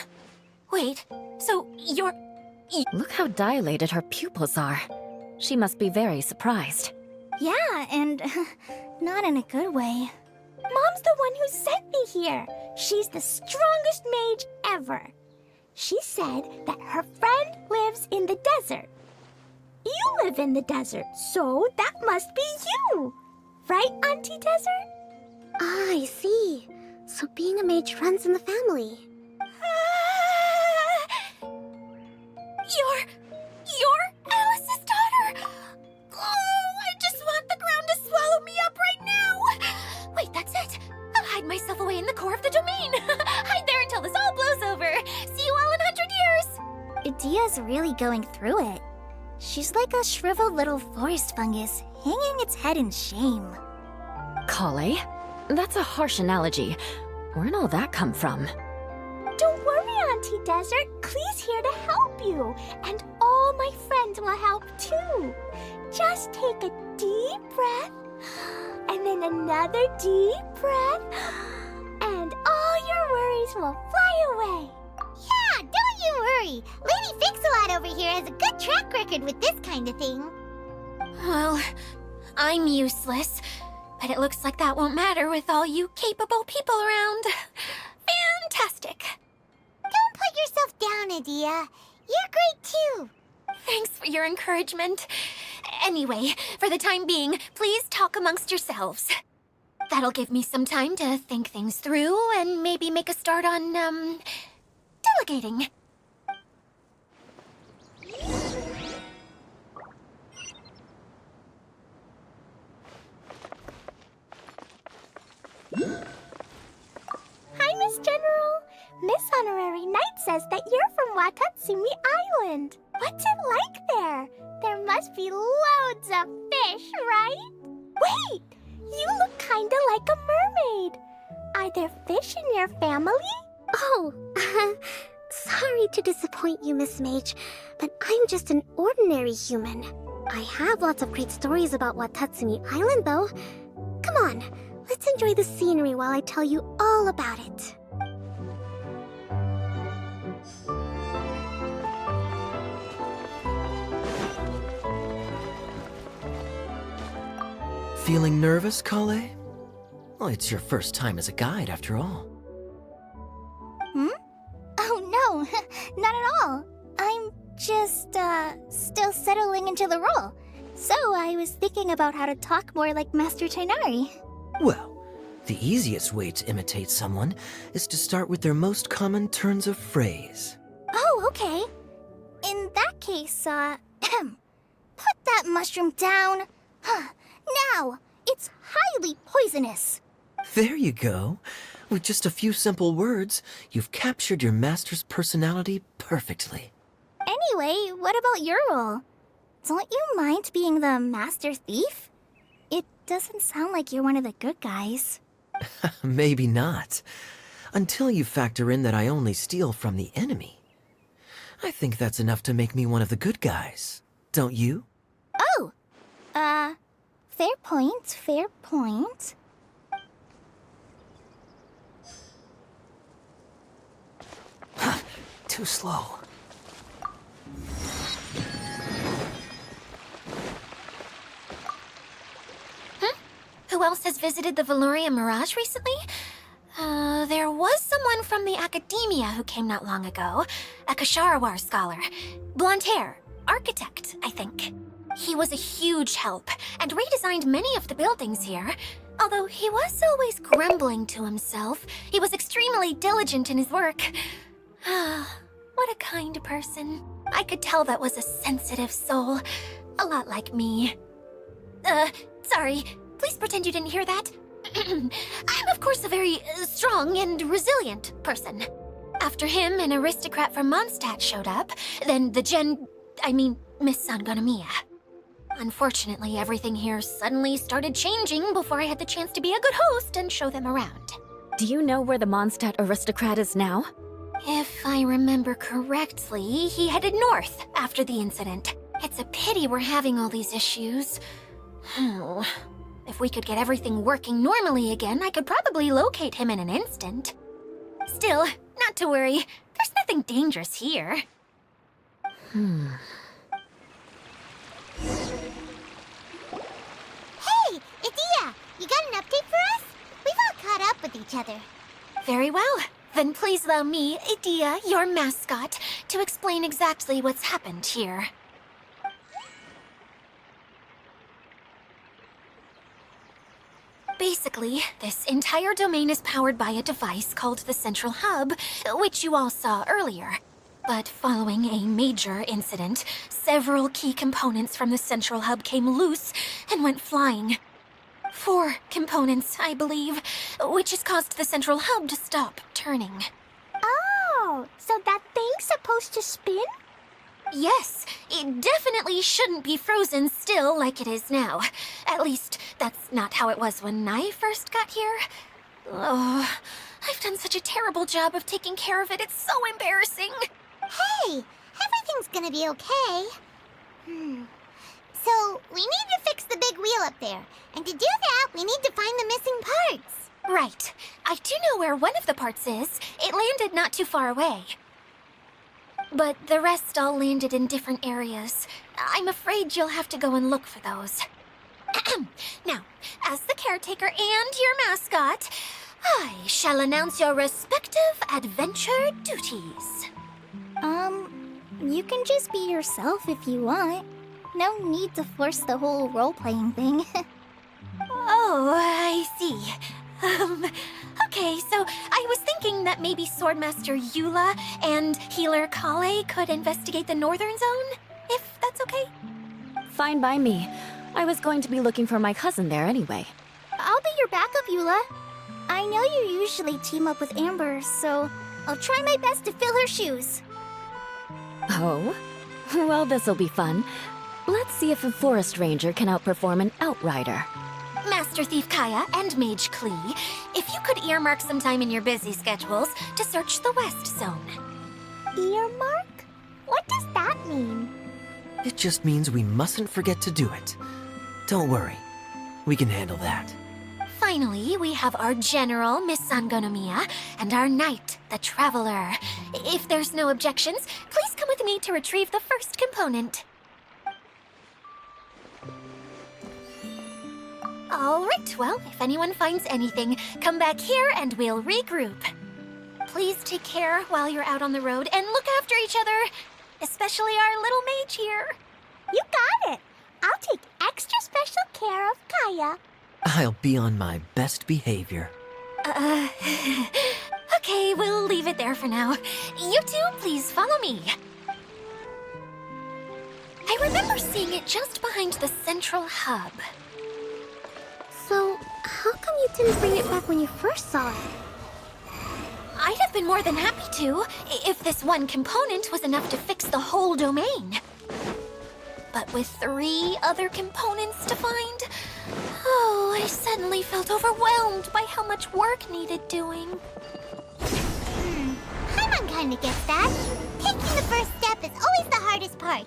Speaker 7: Wait, so you're...
Speaker 6: Look how dilated her pupils are. She must be very surprised.
Speaker 5: Yeah, and not in a good way.
Speaker 3: Mom's the one who sent me here. She's the strongest mage ever. She said that her friend lives in the desert. You live in the desert, so that must be you. Right, Auntie Desert?
Speaker 2: Ah, I see. So being a mage runs in the family.
Speaker 7: You're Alice's daughter! Oh, I just want the ground to swallow me up right now! Wait, that's it! I'll hide myself away in the core of the domain! Hide there until this all blows over! See you all in 100 years!
Speaker 5: Adia's really going through it. She's like a shriveled little forest fungus, hanging its head in shame.
Speaker 6: Kale? That's a harsh analogy. Where'd all that come from?
Speaker 3: Don't worry, Auntie Desert. Klee's here to help you. And all my friends will help too. Just take a deep breath, and then another deep breath, and all your worries will fly away.
Speaker 2: Yeah, don't you worry. Lady Fix-A-Lot over here has a good track record with this kind of thing.
Speaker 7: Well, I'm useless, but it looks like that won't matter with all you capable people around. Fantastic!
Speaker 2: Don't put yourself down, Adia. You're great too.
Speaker 7: Thanks for your encouragement. Anyway, for the time being, please talk amongst yourselves. That'll give me some time to think things through and maybe make a start on, delegating.
Speaker 3: Hi, Miss General. Miss Honorary Knight says that you're from Watatsumi Island. What's it like there? There must be loads of fish, right? Wait! You look kinda like a mermaid. Are there fish in your family?
Speaker 8: Oh, sorry to disappoint you, Miss Mage, but I'm just an ordinary human. I have lots of great stories about Watatsumi Island, though. Come on, let's enjoy the scenery while I tell you all about it.
Speaker 4: Feeling nervous, Kale? Well, it's your first time as a guide, after all.
Speaker 5: Oh no, not at all. I'm just, still settling into the role. So I was thinking about how to talk more like Master Tighnari.
Speaker 4: Well, the easiest way to imitate someone is to start with their most common turns of phrase.
Speaker 5: Oh, okay. In that case, put that mushroom down. Now, it's highly poisonous.
Speaker 4: There you go. With just a few simple words, you've captured your master's personality perfectly.
Speaker 5: Anyway, what about your role? Don't you mind being the master thief? It doesn't sound like you're one of the good guys.
Speaker 4: Maybe not. Until you factor in that I only steal from the enemy. I think that's enough to make me one of the good guys. Don't you?
Speaker 5: Oh! Fair point, fair point.
Speaker 4: Too slow.
Speaker 7: Who else has visited the Veloria Mirage recently? There was someone from the academia who came not long ago. A Kasharawar scholar. Blonde hair. Architect, I think. He was a huge help, and redesigned many of the buildings here. Although he was always grumbling to himself, he was extremely diligent in his work. What a kind person. I could tell that was a sensitive soul. A lot like me. Sorry. Please pretend you didn't hear that. I'm, of course, a very strong and resilient person. After him, an aristocrat from Mondstadt showed up, then Miss Sangonomiya. Unfortunately, everything here suddenly started changing before I had the chance to be a good host and show them around.
Speaker 6: Do you know where the Mondstadt aristocrat is now?
Speaker 7: If I remember correctly, he headed north after the incident. It's a pity we're having all these issues. If we could get everything working normally again, I could probably locate him in an instant. Still, not to worry. There's nothing dangerous here.
Speaker 2: Hey, Idia, you got an update for us? We've all caught up with each other.
Speaker 7: Very well. Then please allow me, Idia, your mascot, to explain exactly what's happened here. Basically, this entire domain is powered by a device called the Central Hub, which you all saw earlier. But following a major incident, several key components from the Central Hub came loose and went flying. 4 components, I believe, which has caused the Central Hub to stop turning.
Speaker 3: Oh, so that thing's supposed to spin?
Speaker 7: Yes, it definitely shouldn't be frozen still like it is now. At least, that's not how it was when I first got here. Oh, I've done such a terrible job of taking care of it, it's so embarrassing.
Speaker 2: Hey, everything's gonna be okay. So, we need to fix the big wheel up there. And to do that, we need to find the missing parts.
Speaker 7: Right. I do know where one of the parts is. It landed not too far away. But the rest all landed in different areas. I'm afraid you'll have to go and look for those. Now, as the caretaker and your mascot, I shall announce your respective adventure duties.
Speaker 5: You can just be yourself if you want. No need to force the whole role-playing thing.
Speaker 7: Oh, I see. Okay, so I was thinking that maybe Swordmaster Eula and Healer Kale could investigate the Northern Zone, if that's okay?
Speaker 6: Fine by me. I was going to be looking for my cousin there anyway.
Speaker 5: I'll be your backup, Eula. I know you usually team up with Amber, so I'll try my best to fill her shoes.
Speaker 6: Oh? Well, this'll be fun. Let's see if a forest ranger can outperform an outrider.
Speaker 7: Master Thief Kaya and Mage Klee, if you could earmark some time in your busy schedules to search the West Zone.
Speaker 3: Earmark? What does that mean?
Speaker 4: It just means we mustn't forget to do it. Don't worry. We can handle that.
Speaker 7: Finally, we have our General, Miss Sangonomiya, and our Knight, the Traveler. If there's no objections, please come with me to retrieve the first component. All right, well, if anyone finds anything, come back here and we'll regroup. Please take care while you're out on the road and look after each other, especially our little mage here.
Speaker 3: You got it. I'll take extra special care of Kaya.
Speaker 4: I'll be on my best behavior.
Speaker 7: Okay, we'll leave it there for now. You two, please follow me. I remember seeing it just behind the central hub.
Speaker 8: So, how come you didn't bring it back when you first saw it?
Speaker 7: I'd have been more than happy to, if this one component was enough to fix the whole domain. But with 3 other components to find, I suddenly felt overwhelmed by how much work needed doing.
Speaker 2: Paimon kinda gets that. Taking the first step is always the hardest part.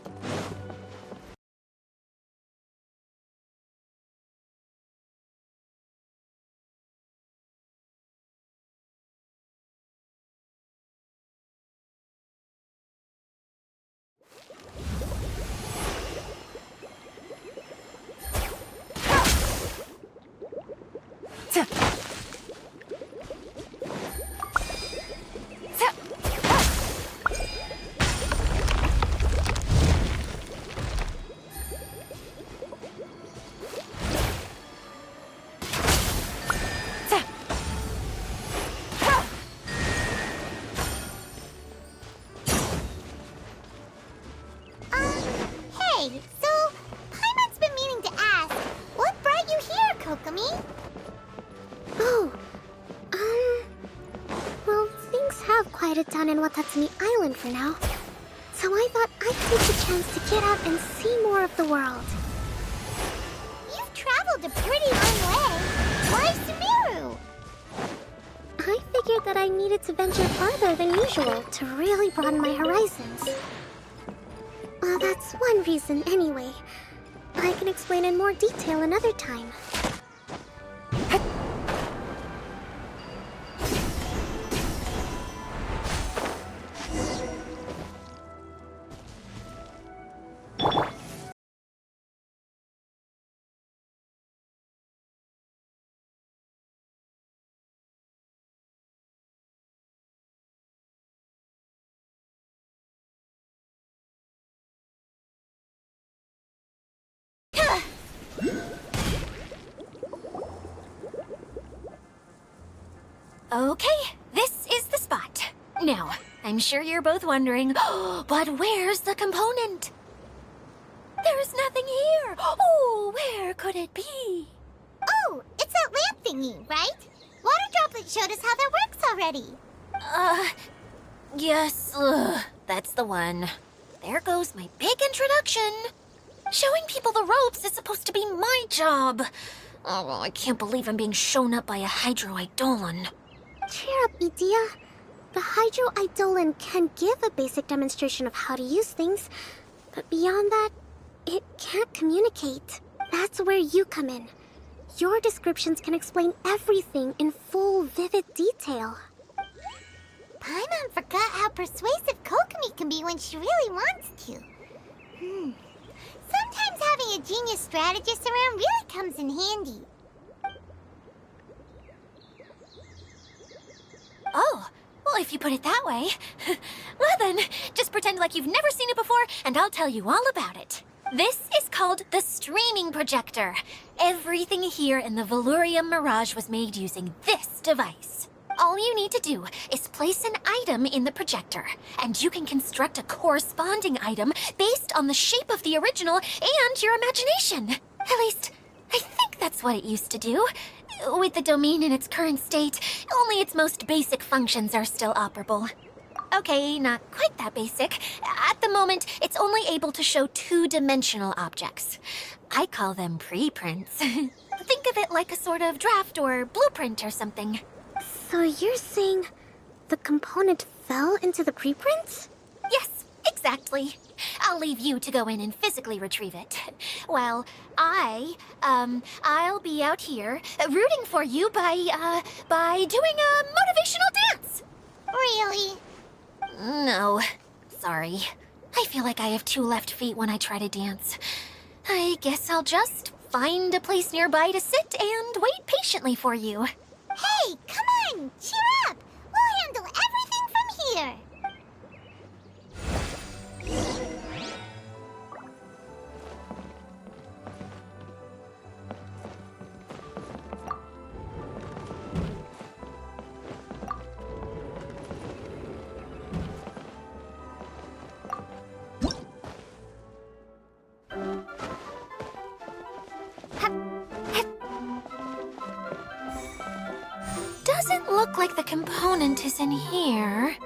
Speaker 2: Hey, so Paimon's been meaning to ask, what brought you here, Kokomi?
Speaker 8: Oh, well, things have quieted down in Watatsumi Island for now. So I thought I'd take the chance to get out and see more of the world.
Speaker 2: You've traveled a pretty long way. Why Sumeru?
Speaker 8: I figured that I needed to venture farther than usual to really broaden my horizons. Well, that's one reason anyway. I can explain in more detail another time.
Speaker 7: Okay, this is the spot. Now, I'm sure you're both wondering, but where's the component? There's nothing here. Oh, where could it be?
Speaker 2: Oh, it's that lamp thingy, right? Water Droplet showed us how that works already.
Speaker 7: Yes, that's the one. There goes my big introduction. Showing people the ropes is supposed to be my job. Oh, I can't believe I'm being shown up by a Hydro Eidolon.
Speaker 8: Cheer up, Edea. The Hydro Eidolon can give a basic demonstration of how to use things, but beyond that, it can't communicate. That's where you come in. Your descriptions can explain everything in full, vivid detail.
Speaker 2: Paimon forgot how persuasive Kokomi can be when she really wants to. Sometimes having a genius strategist around really comes in handy.
Speaker 7: Oh, well, if you put it that way. Well then, just pretend like you've never seen it before, and I'll tell you all about it. This is called the streaming projector. Everything here in the Valurium Mirage was made using this device. All you need to do is place an item in the projector, and you can construct a corresponding item based on the shape of the original and your imagination. At least, I think that's what it used to do. With the domain in its current state, only its most basic functions are still operable. Okay, not quite that basic. At the moment, it's only able to show 2-dimensional objects. I call them preprints. Think of it like a sort of draft or blueprint or something.
Speaker 8: So you're saying the component fell into the preprints?
Speaker 7: Yes, exactly. I'll leave you to go in and physically retrieve it. Well, I'll be out here rooting for you by doing a motivational dance.
Speaker 2: Really?
Speaker 7: No, sorry. I feel like I have 2 left feet when I try to dance. I guess I'll just find a place nearby to sit and wait patiently for you.
Speaker 2: Hey, come on! Cheer up! We'll handle everything from here!
Speaker 7: Doesn't look like the component is in here.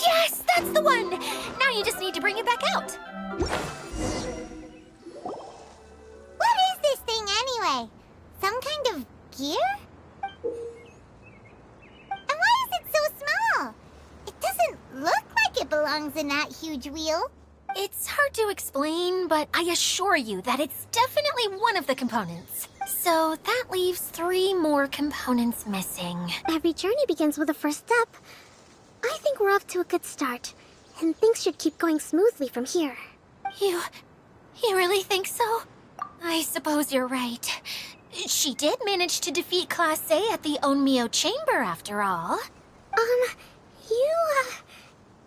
Speaker 7: Yes, that's the one! Now you just need to bring it back out.
Speaker 2: What is this thing anyway? Some kind of gear? And why is it so small? It doesn't look like it belongs in that huge wheel.
Speaker 7: It's hard to explain, but I assure you that it's definitely one of the components. So that leaves 3 more components missing.
Speaker 8: Every journey begins with a first step. I think we're off to a good start, and things should keep going smoothly from here.
Speaker 7: You really think so? I suppose you're right. She did manage to defeat Class A at the Onmyo Chamber after all.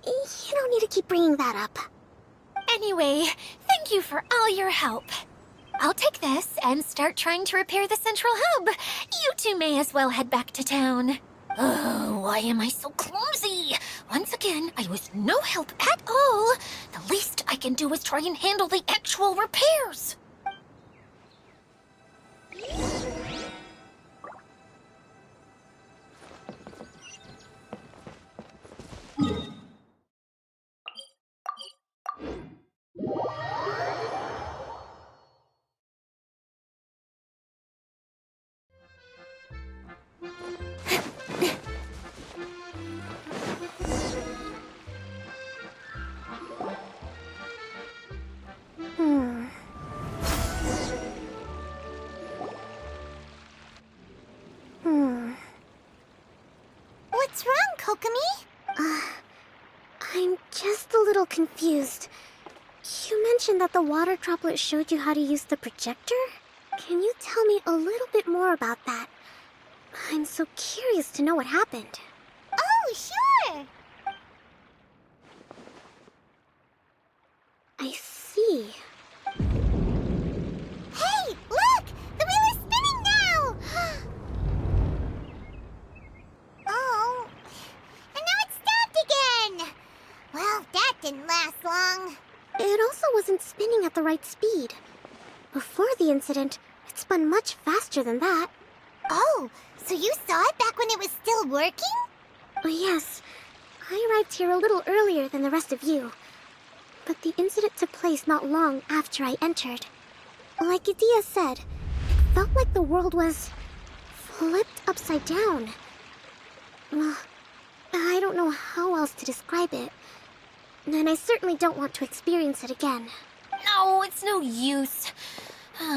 Speaker 8: You don't need to keep bringing that up.
Speaker 7: Anyway, thank you for all your help. I'll take this and start trying to repair the central hub. You two may as well head back to town. Oh, why am I so clumsy? Once again, I was no help at all. The least I can do is try and handle the actual repairs.
Speaker 2: What's wrong, Kokomi?
Speaker 8: I'm just a little confused. You mentioned that the water droplet showed you how to use the projector? Can you tell me a little bit more about that? I'm so curious to know what happened.
Speaker 2: Oh, sure!
Speaker 8: I see.
Speaker 2: Hey, look! The wheel is spinning now! Oh, and now it's stopped again! Well, that didn't last long.
Speaker 8: It also wasn't spinning at the right speed. Before the incident, it spun much faster than that.
Speaker 2: Oh, so you saw it back when it was still working?
Speaker 8: Oh, yes. I arrived here a little earlier than the rest of you. But the incident took place not long after I entered. Like Idia said, it felt like the world was flipped upside down. Well, I don't know how else to describe it. And I certainly don't want to experience it again.
Speaker 7: No, it's no use.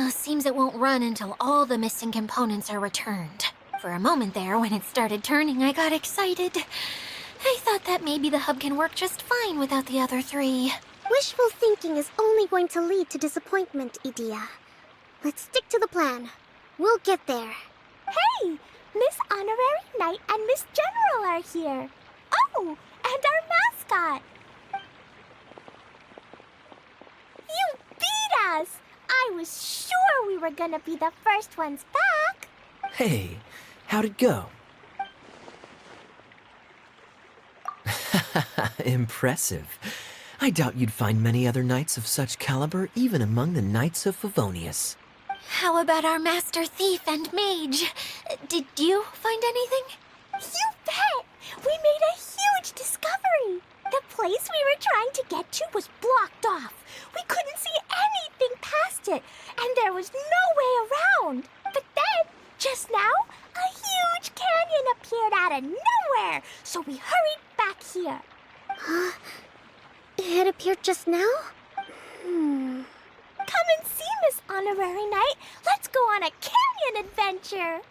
Speaker 7: Seems it won't run until all the missing components are returned. For a moment there, when it started turning, I got excited. I thought that maybe the hub can work just fine without the other 3.
Speaker 8: Wishful thinking is only going to lead to disappointment, Idia. Let's stick to the plan. We'll get there.
Speaker 3: Hey! Miss Honorary Knight and Miss General are here. Oh, and our mascot. You beat us! I was sure we were gonna be the first ones back.
Speaker 4: Hey, how'd it go? Impressive. I doubt you'd find many other knights of such caliber even among the Knights of Favonius.
Speaker 7: How about our Master Thief and Mage? Did you find anything?
Speaker 3: You bet! We made a huge discovery. The place we were trying to get to was blocked off. We couldn't see anything past it, and there was no way around. But then, just now, a huge canyon appeared out of nowhere, so we hurried back here.
Speaker 8: It appeared just now?
Speaker 3: Come and see, Miss Honorary Knight. Let's go on a canyon adventure.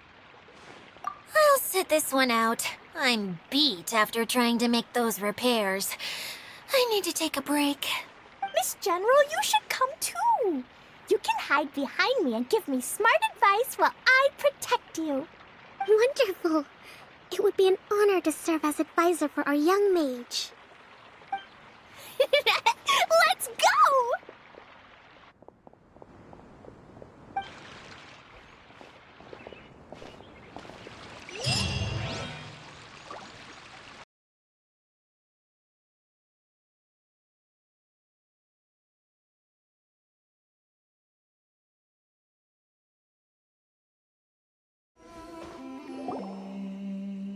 Speaker 7: I'll sit this one out. I'm beat after trying to make those repairs. I need to take a break.
Speaker 3: Miss General, you should come too. You can hide behind me and give me smart advice while I protect you.
Speaker 8: Wonderful. It would be an honor to serve as advisor for our young mage.
Speaker 3: Let's go!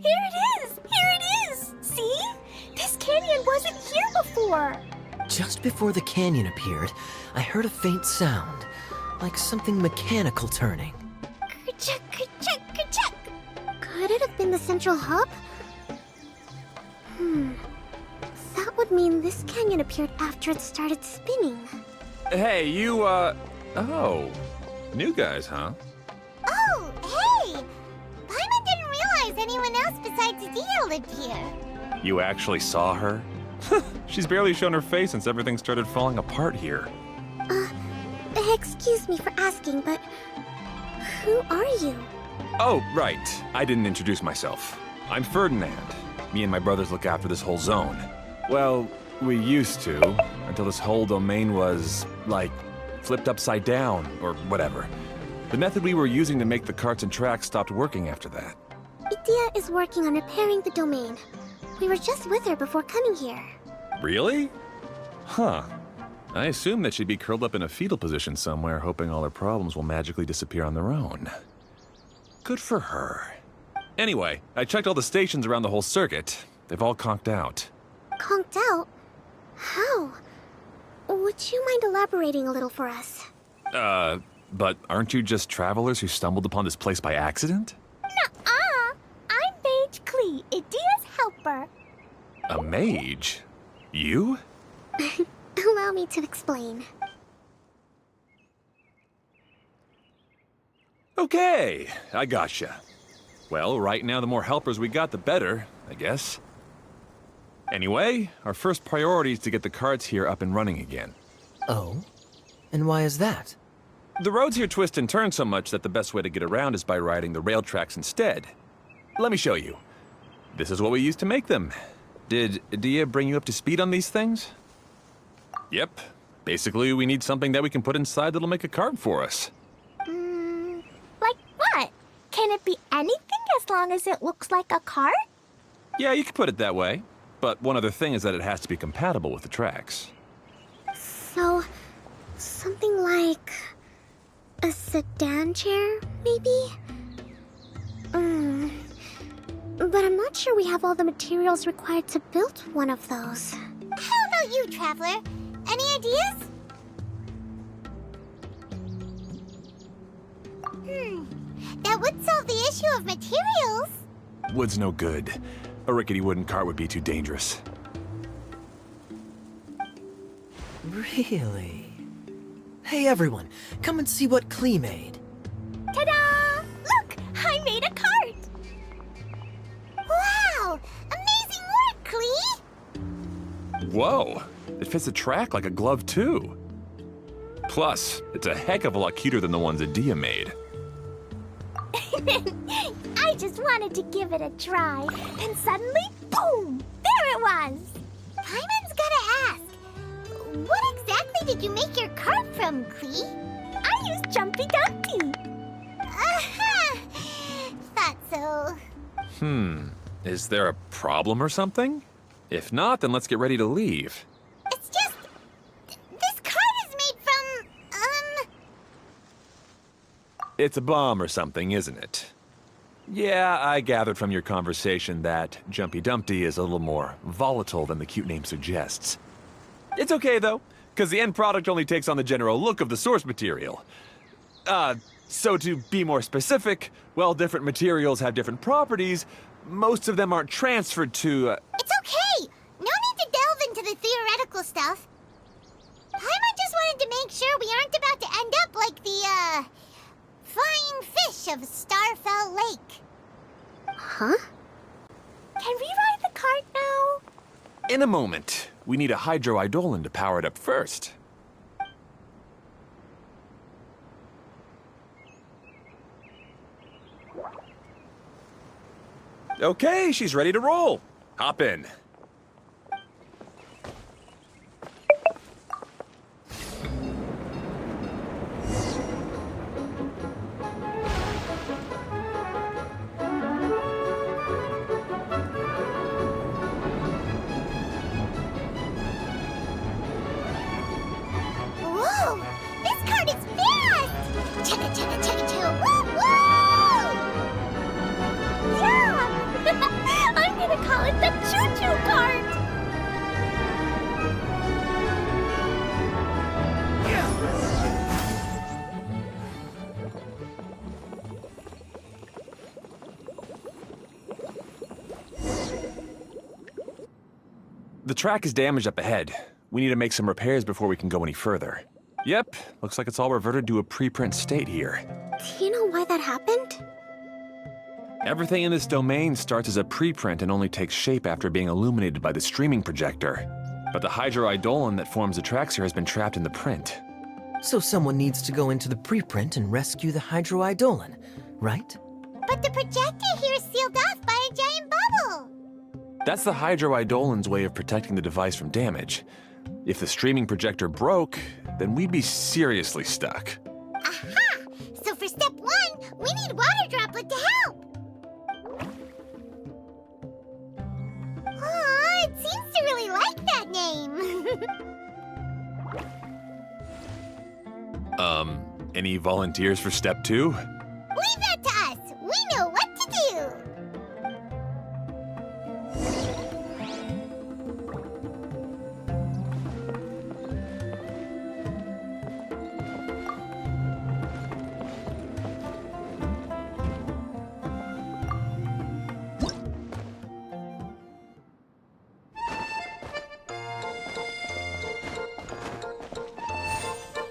Speaker 3: Here it is! Here it is! See? This canyon wasn't here before.
Speaker 4: Just before the canyon appeared, I heard a faint sound, like something mechanical turning.
Speaker 8: Ka-chuck, ka-chuck, ka-chuck. Could it have been the central hub? That would mean this canyon appeared after it started spinning.
Speaker 9: Hey, you, oh. New guys, huh?
Speaker 2: Oh, hey! Paimon didn't realize anyone else besides Adia lived here.
Speaker 9: You actually saw her? She's barely shown her face since everything started falling apart here.
Speaker 8: Excuse me for asking, but who are you?
Speaker 9: Oh, right. I didn't introduce myself. I'm Ferdinand. Me and my brothers look after this whole zone. Well, we used to, until this whole domain was, like, flipped upside down, or whatever. The method we were using to make the carts and tracks stopped working after that.
Speaker 8: Idia is working on repairing the domain. We were just with her before coming here.
Speaker 9: Really? Huh. I assume that she'd be curled up in a fetal position somewhere, hoping all her problems will magically disappear on their own. Good for her. Anyway, I checked all the stations around the whole circuit. They've all conked out.
Speaker 8: Conked out? How? Would you mind elaborating a little for us?
Speaker 9: But aren't you just travelers who stumbled upon this place by accident?
Speaker 3: Nuh-uh! I'm Mage Klee, Idia's helper.
Speaker 9: A mage? You?
Speaker 8: Allow me to explain.
Speaker 9: Okay, I gotcha. Well, right now the more helpers we got, the better, I guess. Anyway, our first priority is to get the carts here up and running again.
Speaker 4: Oh? And why is that?
Speaker 9: The roads here twist and turn so much that the best way to get around is by riding the rail tracks instead. Let me show you. This is what we used to make them. Did Adia bring you up to speed on these things? Yep. Basically, we need something that we can put inside that'll make a cart for us.
Speaker 3: Like what? Can it be anything as long as it looks like a cart?
Speaker 9: Yeah, you could put it that way. But one other thing is that it has to be compatible with the tracks.
Speaker 8: So, something like a sedan chair, maybe? But I'm not sure we have all the materials required to build one of those.
Speaker 2: How about you, Traveler? Any ideas? That would solve the issue of materials.
Speaker 9: Wood's no good. A rickety wooden cart would be too dangerous.
Speaker 4: Really? Hey everyone, come and see what Klee made.
Speaker 3: Ta-da! Look! I made a cart!
Speaker 2: Wow! Amazing work, Klee!
Speaker 9: Whoa! It fits the track like a glove, too. Plus, it's a heck of a lot cuter than the ones Adia made.
Speaker 3: I just wanted to give it a try. Then suddenly, boom! There it was!
Speaker 2: Paimon's gotta ask. What exactly did you make your cart from, Klee?
Speaker 3: I used Jumpy Dumpty.
Speaker 2: Aha! Thought so.
Speaker 9: Is there a problem or something? If not, then let's get ready to leave.
Speaker 2: It's just... This cart is made from,
Speaker 9: It's a bomb or something, isn't it? Yeah, I gathered from your conversation that Jumpy Dumpty is a little more volatile than the cute name suggests. It's okay, though, because the end product only takes on the general look of the source material. So to be more specific, while different materials have different properties, most of them aren't transferred to,
Speaker 2: It's okay! No need to delve into the theoretical stuff. Paimon just wanted to make sure we aren't about to end up like the, flying fish of Starfell Lake.
Speaker 8: Huh?
Speaker 3: Can we ride the cart now?
Speaker 9: in a moment. We need a hydroidolin to power it up first. Okay, she's ready to roll. Hop in.
Speaker 2: Whoa! This cart is fast! Chugga chugga chugga chugga woo woo!
Speaker 3: Yeah! I'm gonna call it the choo-choo cart!
Speaker 9: The track is damaged up ahead. We need to make some repairs before we can go any further. Yep, looks like it's all reverted to a preprint state here.
Speaker 8: Do you know why that happened?
Speaker 9: Everything in this domain starts as a preprint and only takes shape after being illuminated by the streaming projector. But the hydroidolin that forms the tracks here has been trapped in the print.
Speaker 4: So someone needs to go into the preprint and rescue the hydroidolin, right?
Speaker 2: But the projector here is sealed off by a giant bubble!
Speaker 9: That's the hydroidolin's way of protecting the device from damage. If the streaming projector broke, then we'd be seriously stuck.
Speaker 2: Aha! So for step one, we need Water Droplet to help! Aw, it seems to really like that name!
Speaker 9: Any volunteers for step two?
Speaker 2: Leave that to us! We know what to do!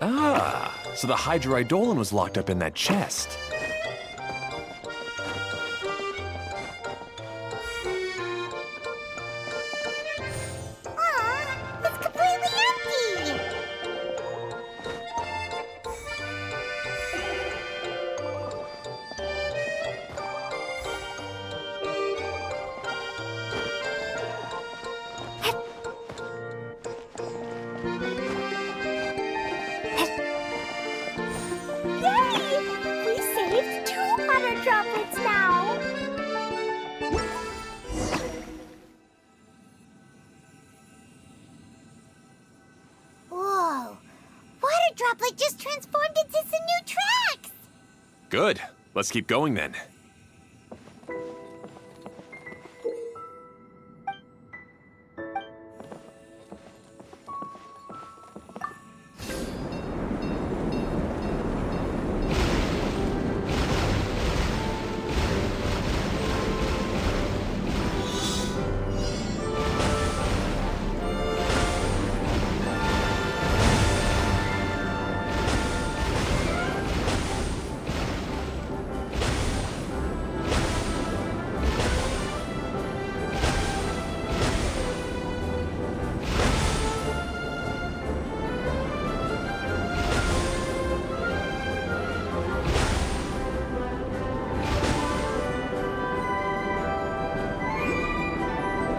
Speaker 9: Ah, so the hydroidolin was locked up in that chest.
Speaker 2: Aw, it's completely empty!
Speaker 3: Yay! We saved 2 water droplets now!
Speaker 2: Whoa! Water Droplet just transformed into some new tracks!
Speaker 9: Good. Let's keep going then.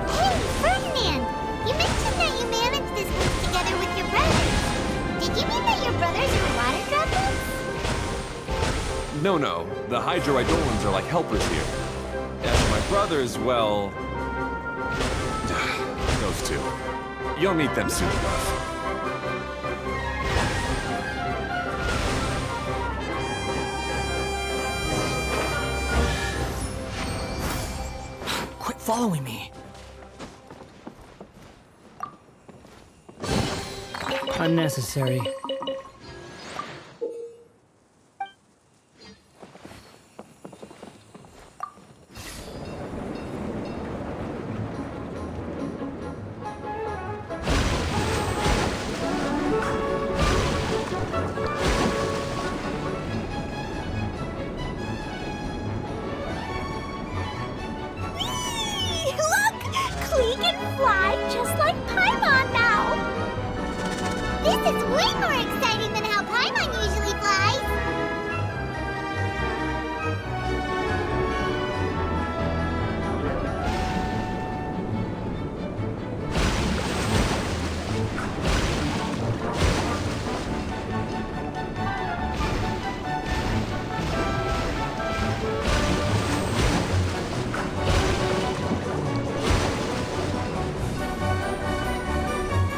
Speaker 2: Hey, Ferdinand! You mentioned that you managed this place together with your brothers. Did you mean that your brothers are water droplets?
Speaker 9: No. The hydroidolins are like helpers here. As for my brothers, well... those two. You'll meet them soon enough.
Speaker 10: following me. Unnecessary.
Speaker 3: Look! Klee can fly just like Paimon now!
Speaker 2: This is way more exciting than how Paimon usually flies.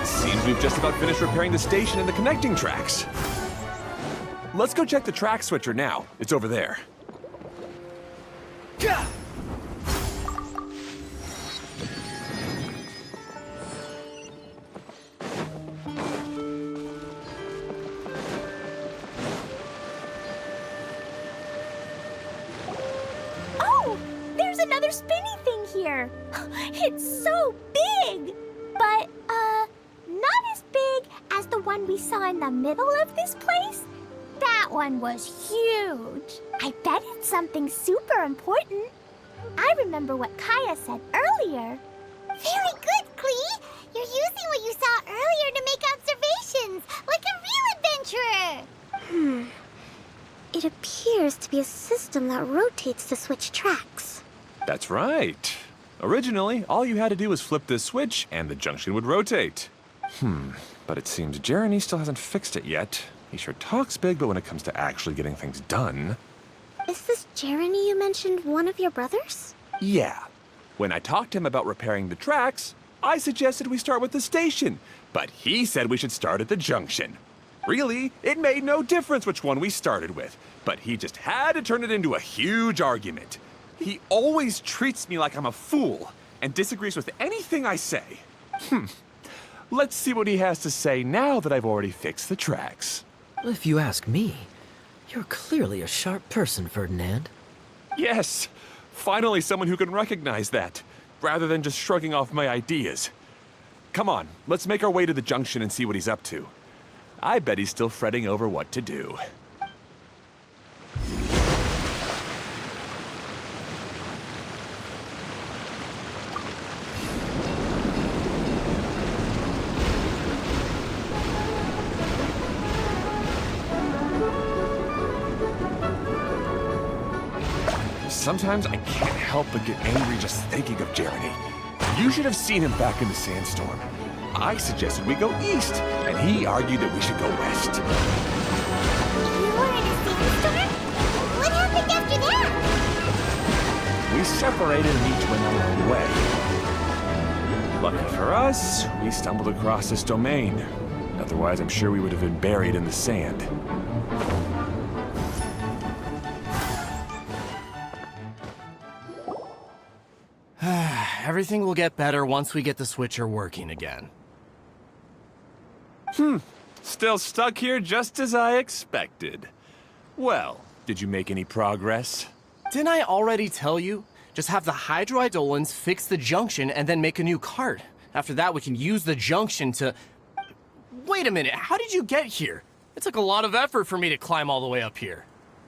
Speaker 9: Seems we've just about finished repairing the station and the connecting tracks. Let's go check the track switcher now. It's over there.
Speaker 3: Oh! There's another spinny thing here! It's so big! But, not as big as the one we saw in the middle of this place. That one was huge. I bet it's something super important. I remember what Kaya said earlier.
Speaker 2: Very good, Klee. You're using what you saw earlier to make observations, like a real adventurer.
Speaker 8: It appears to be a system that rotates to switch tracks.
Speaker 9: That's right. Originally, all you had to do was flip this switch and the junction would rotate. But it seems Jeremy still hasn't fixed it yet. He sure talks big, but when it comes to actually getting things done...
Speaker 8: Is this Jeremy you mentioned one of your brothers?
Speaker 9: Yeah. When I talked to him about repairing the tracks, I suggested we start with the station, but he said we should start at the junction. Really, it made no difference which one we started with, but he just had to turn it into a huge argument. He always treats me like I'm a fool and disagrees with anything I say. Let's see what he has to say now that I've already fixed the tracks.
Speaker 4: If you ask me, you're clearly a sharp person, Ferdinand.
Speaker 9: Yes, finally someone who can recognize that, rather than just shrugging off my ideas. Come on, let's make our way to the junction and see what he's up to. I bet he's still fretting over what to do. Sometimes I can't help but get angry just thinking of Jeremy. You should have seen him back in the sandstorm. I suggested we go east, and he argued that we should go west.
Speaker 2: You were in a sandstorm? What happened after that?
Speaker 9: We separated and each went our own way. Lucky for us, we stumbled across this domain. Otherwise, I'm sure we would have been buried in the sand.
Speaker 10: Everything will get better once we get the switcher working again.
Speaker 9: Still stuck here just as I expected. Well, did you make any progress?
Speaker 10: Didn't I already tell you? Just have the hydroidolins fix the junction and then make a new cart. After that, we can use the junction to... Wait a minute, how did you get here? It took a lot of effort for me to climb all the way up here.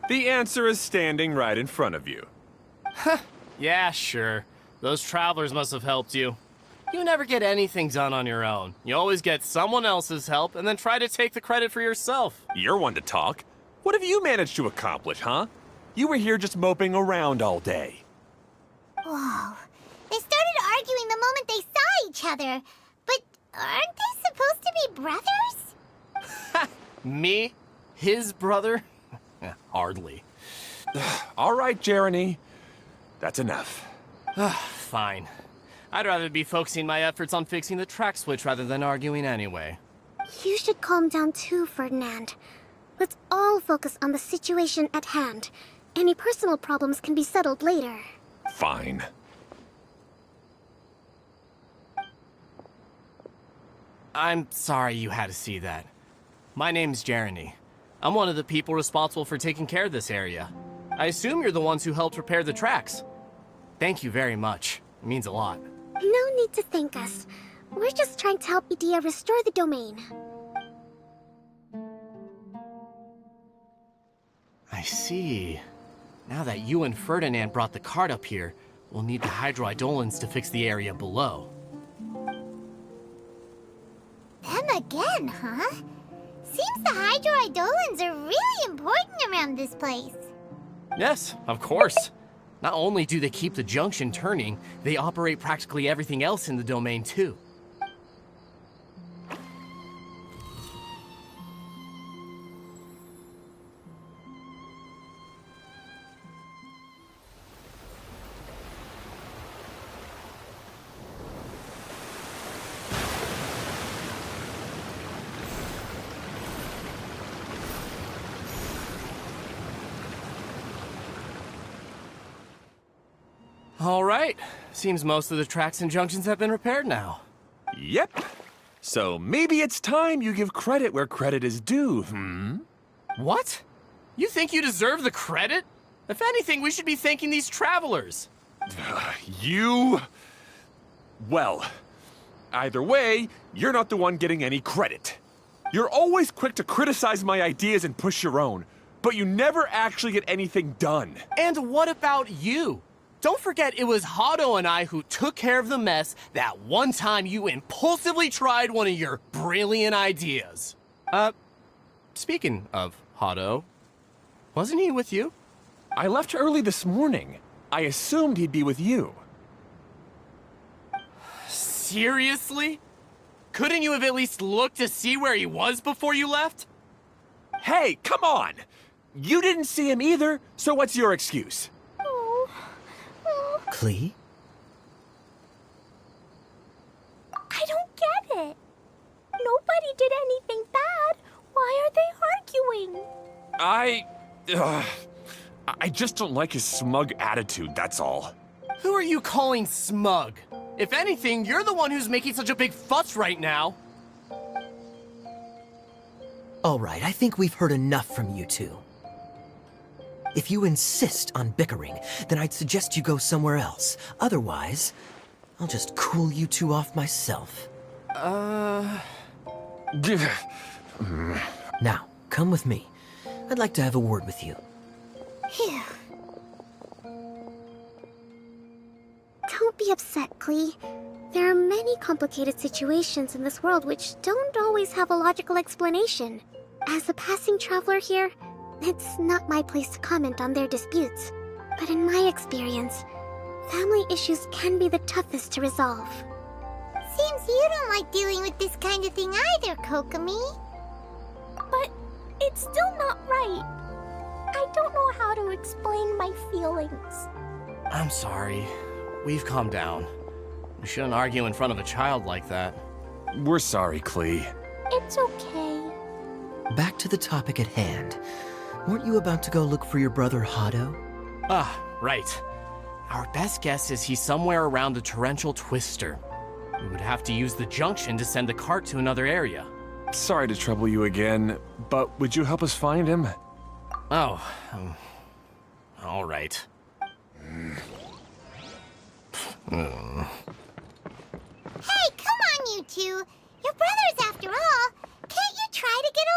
Speaker 9: The answer is standing right in front of you.
Speaker 10: Yeah, sure. Those travelers must have helped you. You never get anything done on your own. You always get someone else's help and then try to take the credit for yourself.
Speaker 9: You're one to talk. What have you managed to accomplish, huh? You were here just moping around all day.
Speaker 2: Whoa. They started arguing the moment they saw each other. But aren't they supposed to be brothers?
Speaker 10: Me? His brother? Hardly.
Speaker 9: All right, Jeremy. That's enough.
Speaker 10: Fine. I'd rather be focusing my efforts on fixing the track switch rather than arguing anyway.
Speaker 8: You should calm down too, Ferdinand. Let's all focus on the situation at hand. Any personal problems can be settled later.
Speaker 9: Fine.
Speaker 10: I'm sorry you had to see that. My name's Jeremy. I'm one of the people responsible for taking care of this area. I assume you're the ones who helped repair the tracks. Thank you very much. It means a lot.
Speaker 8: No need to thank us. We're just trying to help Edea restore the domain.
Speaker 10: I see. Now that you and Ferdinand brought the cart up here, we'll need the hydroidolins to fix the area below.
Speaker 2: Them again, huh? Seems the hydroidolins are really important around this place.
Speaker 10: Yes, of course. Not only do they keep the junction turning, they operate practically everything else in the domain too. All right. Seems most of the tracks and junctions have been repaired now.
Speaker 9: Yep. So maybe it's time you give credit where credit is due,
Speaker 10: What? You think you deserve the credit? If anything, we should be thanking these travelers.
Speaker 9: You... Well, either way, you're not the one getting any credit. You're always quick to criticize my ideas and push your own, but you never actually get anything done.
Speaker 10: And what about you? Don't forget it was Hado and I who took care of the mess that one time you impulsively tried one of your brilliant ideas. Speaking of Hado, wasn't he with you?
Speaker 9: I left early this morning. I assumed he'd be with you.
Speaker 10: Seriously? Couldn't you have at least looked to see where he was before you left?
Speaker 9: Hey, come on! You didn't see him either, so what's your excuse?
Speaker 4: Klee?
Speaker 3: I don't get it. Nobody did anything bad. Why are they arguing?
Speaker 9: I just don't like his smug attitude, that's all.
Speaker 10: Who are you calling smug? If anything, you're the one who's making such a big fuss right now.
Speaker 4: All right, I think we've heard enough from you two. If you insist on bickering, then I'd suggest you go somewhere else. Otherwise, I'll just cool you two off myself. Now, come with me. I'd like to have a word with you.
Speaker 2: Phew.
Speaker 8: Don't be upset, Klee. There are many complicated situations in this world which don't always have a logical explanation. As a passing traveler here, it's not my place to comment on their disputes. But in my experience, family issues can be the toughest to resolve.
Speaker 2: Seems you don't like dealing with this kind of thing either, Kokomi.
Speaker 3: But it's still not right. I don't know how to explain my feelings.
Speaker 10: I'm sorry. We've calmed down. We shouldn't argue in front of a child like that.
Speaker 9: We're sorry, Klee.
Speaker 3: It's okay.
Speaker 4: Back to the topic at hand. Weren't you about to go look for your brother Hado?
Speaker 10: Ah, right. Our best guess is he's somewhere around the torrential twister. We would have to use the junction to send the cart to another area.
Speaker 9: Sorry to trouble you again, but would you help us find him?
Speaker 10: Oh, all right.
Speaker 2: Hey, come on, you two. You're brothers after all. Can't you try to get along?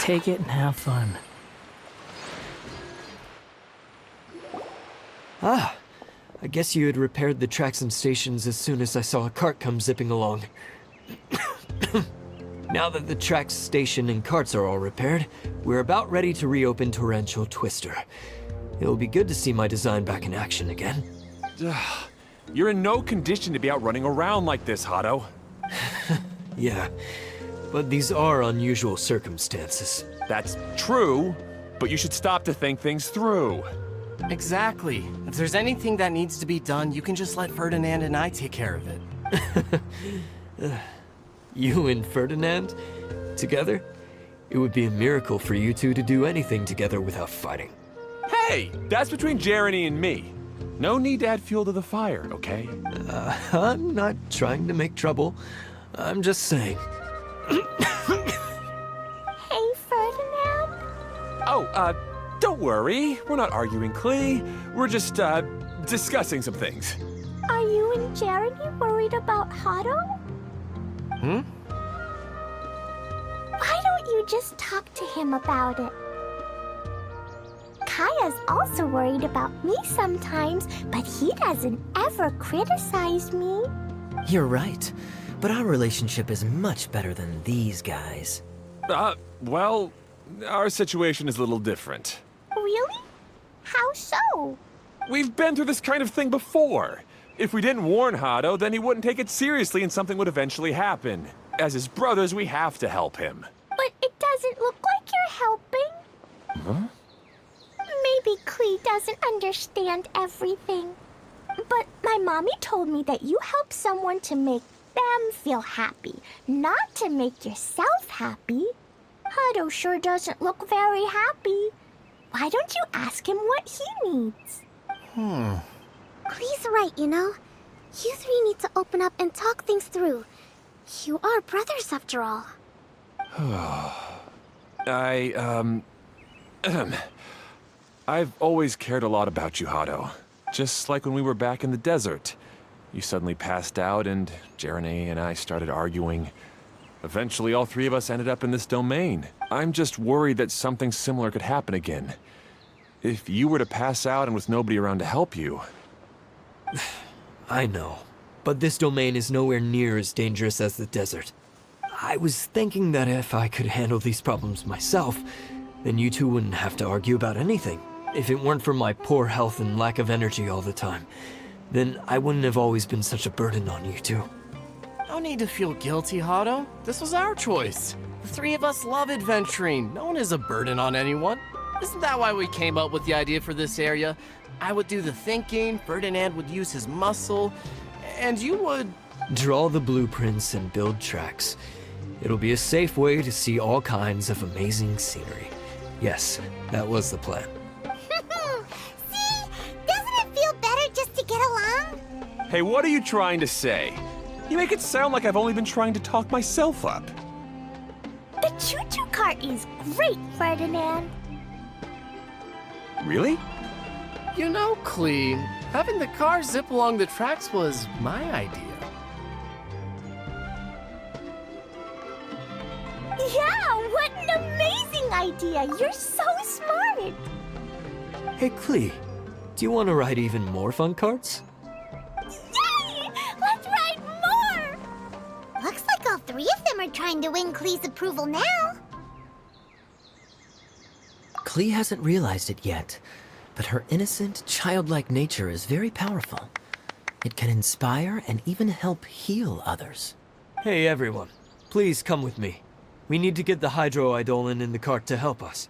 Speaker 11: take it and have fun.
Speaker 4: Ah, I guess you had repaired the tracks and stations as soon as I saw a cart come zipping along. Now that the tracks, station, and carts are all repaired, we're about ready to reopen Torrential Twister. It'll be good to see my design back in action again.
Speaker 9: You're in no condition to be out running around like this, Hado.
Speaker 4: Yeah, but these are unusual circumstances.
Speaker 9: That's true, but you should stop to think things through.
Speaker 10: Exactly. If there's anything that needs to be done, you can just let Ferdinand and I take care of it.
Speaker 4: You and Ferdinand? Together? It would be a miracle for you two to do anything together without fighting.
Speaker 9: Hey, that's between Jeremy and me. No need to add fuel to the fire, okay?
Speaker 4: I'm not trying to make trouble. I'm just saying.
Speaker 3: Hey, Ferdinand?
Speaker 9: Oh, don't worry. We're not arguing, Klee. We're just, discussing some things.
Speaker 3: Are you and Jeremy worried about Hado? Why don't you just talk to him about it? Kaya's also worried about me sometimes, but he doesn't ever criticize me.
Speaker 4: You're right, but our relationship is much better than these guys.
Speaker 9: Well, our situation is a little different.
Speaker 3: Really? How so?
Speaker 9: We've been through this kind of thing before. If we didn't warn Hado, then he wouldn't take it seriously and something would eventually happen. As his brothers, we have to help him.
Speaker 3: But it doesn't look like you're helping.
Speaker 9: Huh?
Speaker 3: Maybe Klee doesn't understand everything. But my mommy told me that you help someone to make them feel happy, not to make yourself happy. Hado sure doesn't look very happy. Why don't you ask him what he needs?
Speaker 8: Klee's right, you know. You three need to open up and talk things through. You are brothers after all.
Speaker 9: I've always cared a lot about you, Hado. Just like when we were back in the desert. You suddenly passed out and Jeremy and I started arguing. Eventually, all three of us ended up in this domain. I'm just worried that something similar could happen again. If you were to pass out and with nobody around to help you...
Speaker 4: I know, but this domain is nowhere near as dangerous as the desert. I was thinking that if I could handle these problems myself, then you two wouldn't have to argue about anything. If it weren't for my poor health and lack of energy all the time, then I wouldn't have always been such a burden on you two.
Speaker 10: No need to feel guilty, Hado. This was our choice. The three of us love adventuring. No one is a burden on anyone. Isn't that why we came up with the idea for this area? I would do the thinking, Ferdinand would use his muscle, and you would...
Speaker 4: Draw the blueprints and build tracks. It'll be a safe way to see all kinds of amazing scenery. Yes, that was the plan.
Speaker 2: See? Doesn't it feel better just to get along?
Speaker 9: Hey, what are you trying to say? You make it sound like I've only been trying to talk myself up.
Speaker 3: The choo-choo cart is great, Ferdinand.
Speaker 9: Really?
Speaker 10: You know, Klee, having the car zip along the tracks was my idea.
Speaker 3: Yeah, what an amazing idea! You're so smart!
Speaker 4: Hey, Klee, do you want to ride even more fun carts?
Speaker 3: Yay! Let's ride more!
Speaker 2: Looks like all three of them are trying to win Klee's approval now.
Speaker 4: Klee hasn't realized it yet, but her innocent, childlike nature is very powerful. It can inspire and even help heal others. Hey, everyone. Please come with me. We need to get the hydroidolin in the cart to help us.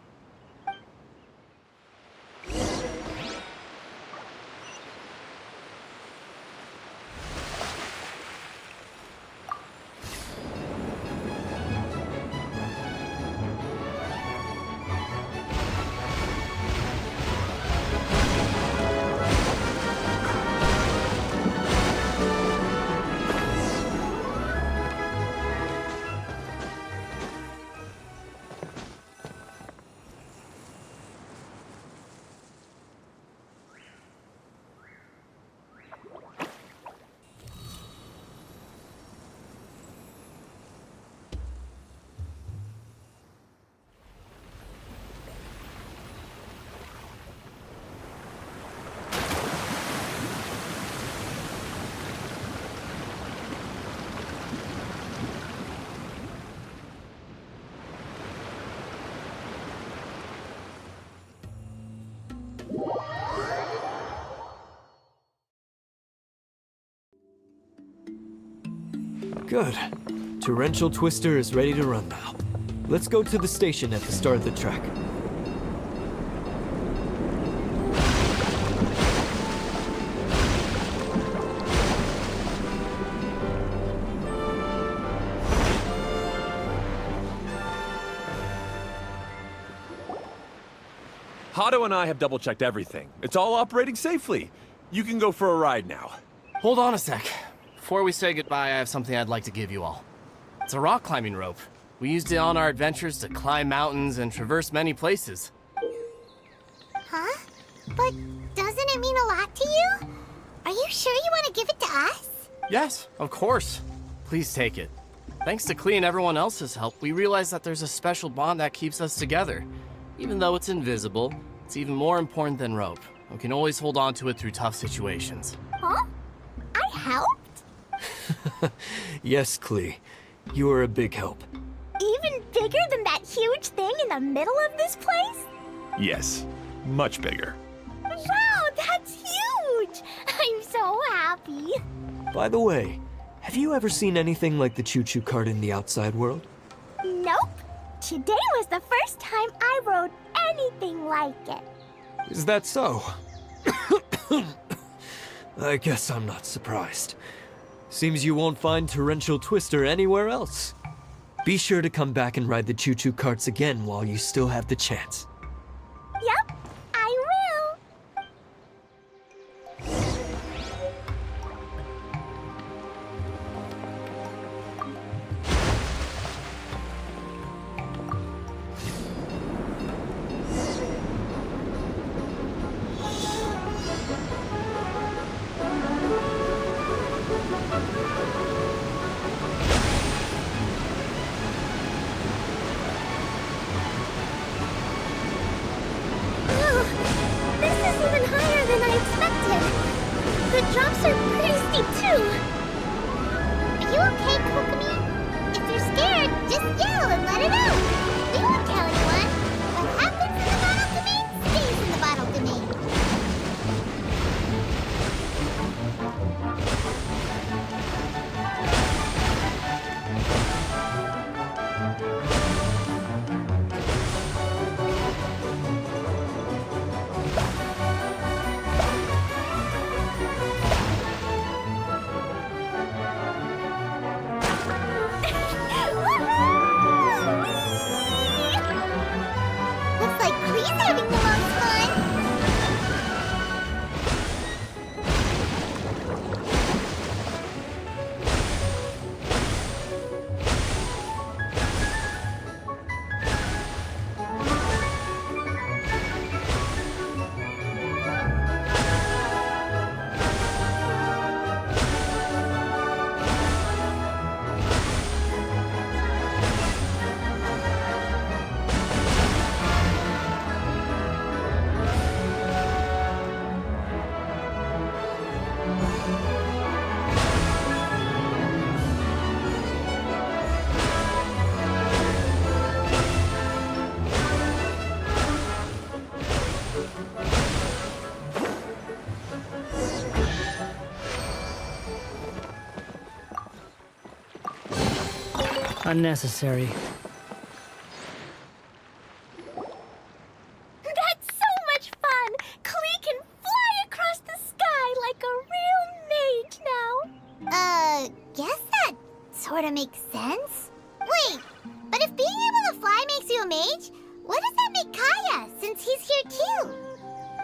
Speaker 4: Good. Torrential Twister is ready to run now. Let's go to the station at the start of the track.
Speaker 9: Hato and I have double-checked everything. It's all operating safely. You can go for a ride now.
Speaker 10: Hold on a sec. Before we say goodbye, I have something I'd like to give you all. It's a rock climbing rope. We used it on our adventures to climb mountains and traverse many places.
Speaker 2: Huh? But doesn't it mean a lot to you? Are you sure you want to give it to us?
Speaker 10: Yes, of course. Please take it. Thanks to Klee and everyone else's help, we realized that there's a special bond that keeps us together. Even though it's invisible, it's even more important than rope. We can always hold on to it through tough situations.
Speaker 3: Huh? I helped?
Speaker 4: Yes, Klee. You are a big help.
Speaker 3: Even bigger than that huge thing in the middle of this place?
Speaker 9: Yes, much bigger.
Speaker 3: Wow, that's huge! I'm so happy.
Speaker 4: By the way, have you ever seen anything like the choo-choo cart in the outside world?
Speaker 3: Nope. Today was the first time I rode anything like it.
Speaker 4: Is that so? I guess I'm not surprised. Seems you won't find Torrential Twister anywhere else. Be sure to come back and ride the choo-choo carts again while you still have the chance.
Speaker 3: Yep, I will. This is even higher than I expected. The drops are pretty steep too.
Speaker 2: Are you okay, Kokomi? If you're scared, just yell and let it out. We won't tell anyone. What happens in the bottle domain stays in the bottle domain. Looks like Klee's having the most fun.
Speaker 11: Unnecessary.
Speaker 3: That's so much fun! Klee can fly across the sky like a real mage now.
Speaker 2: Guess that sort of makes sense. Wait, but if being able to fly makes you a mage, what does that make Kaya, since he's here too?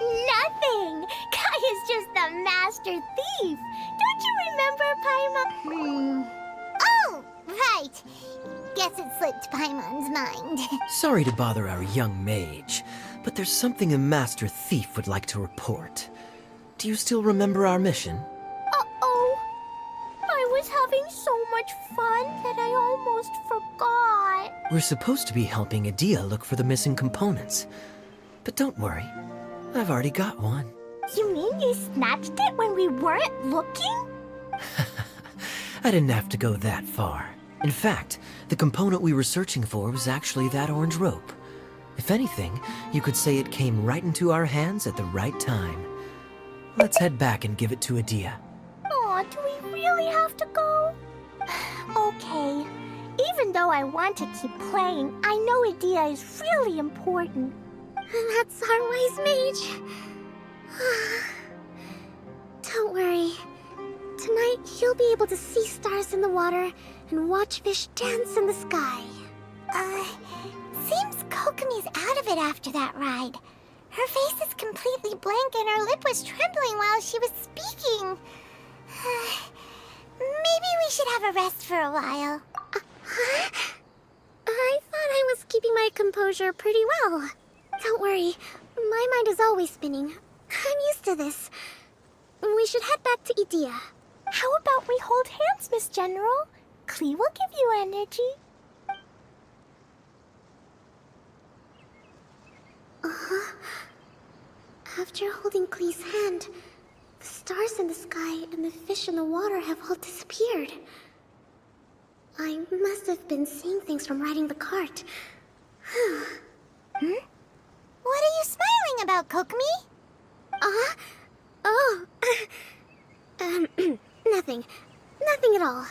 Speaker 3: Nothing! Kaya's just the master thief. Don't you remember, Paimon?
Speaker 2: Oh, right. Guess it slipped Paimon's mind.
Speaker 4: Sorry to bother our young mage, but there's something a master thief would like to report. Do you still remember our mission?
Speaker 3: Uh-oh. I was having so much fun that I almost forgot.
Speaker 4: We're supposed to be helping Adia look for the missing components. But don't worry, I've already got one.
Speaker 3: You mean you snatched it when we weren't looking?
Speaker 4: I didn't have to go that far. In fact, the component we were searching for was actually that orange rope. If anything, you could say it came right into our hands at the right time. Let's head back and give it to Adia.
Speaker 3: Aw, do we really have to go? though I want to keep playing, I know Idea is really important.
Speaker 8: That's our wise mage. Don't worry. Tonight, you'll be able to see stars in the water and watch fish dance in the sky.
Speaker 2: Seems Kokomi's out of it after that ride. Her face is completely blank and her lip was trembling while she was speaking. Maybe we should have a rest for a while.
Speaker 8: I thought I was keeping my composure pretty well. Don't worry, my mind is always spinning. I'm used to this. We should head back to Idea.
Speaker 3: How about we hold hands, Miss General? Klee will give you energy.
Speaker 8: After holding Klee's hand, the stars in the sky and the fish in the water have all disappeared. I must have been seeing things from riding the cart.
Speaker 2: What are you smiling about, Kokomi?
Speaker 8: Oh. Nothing. Nothing at all.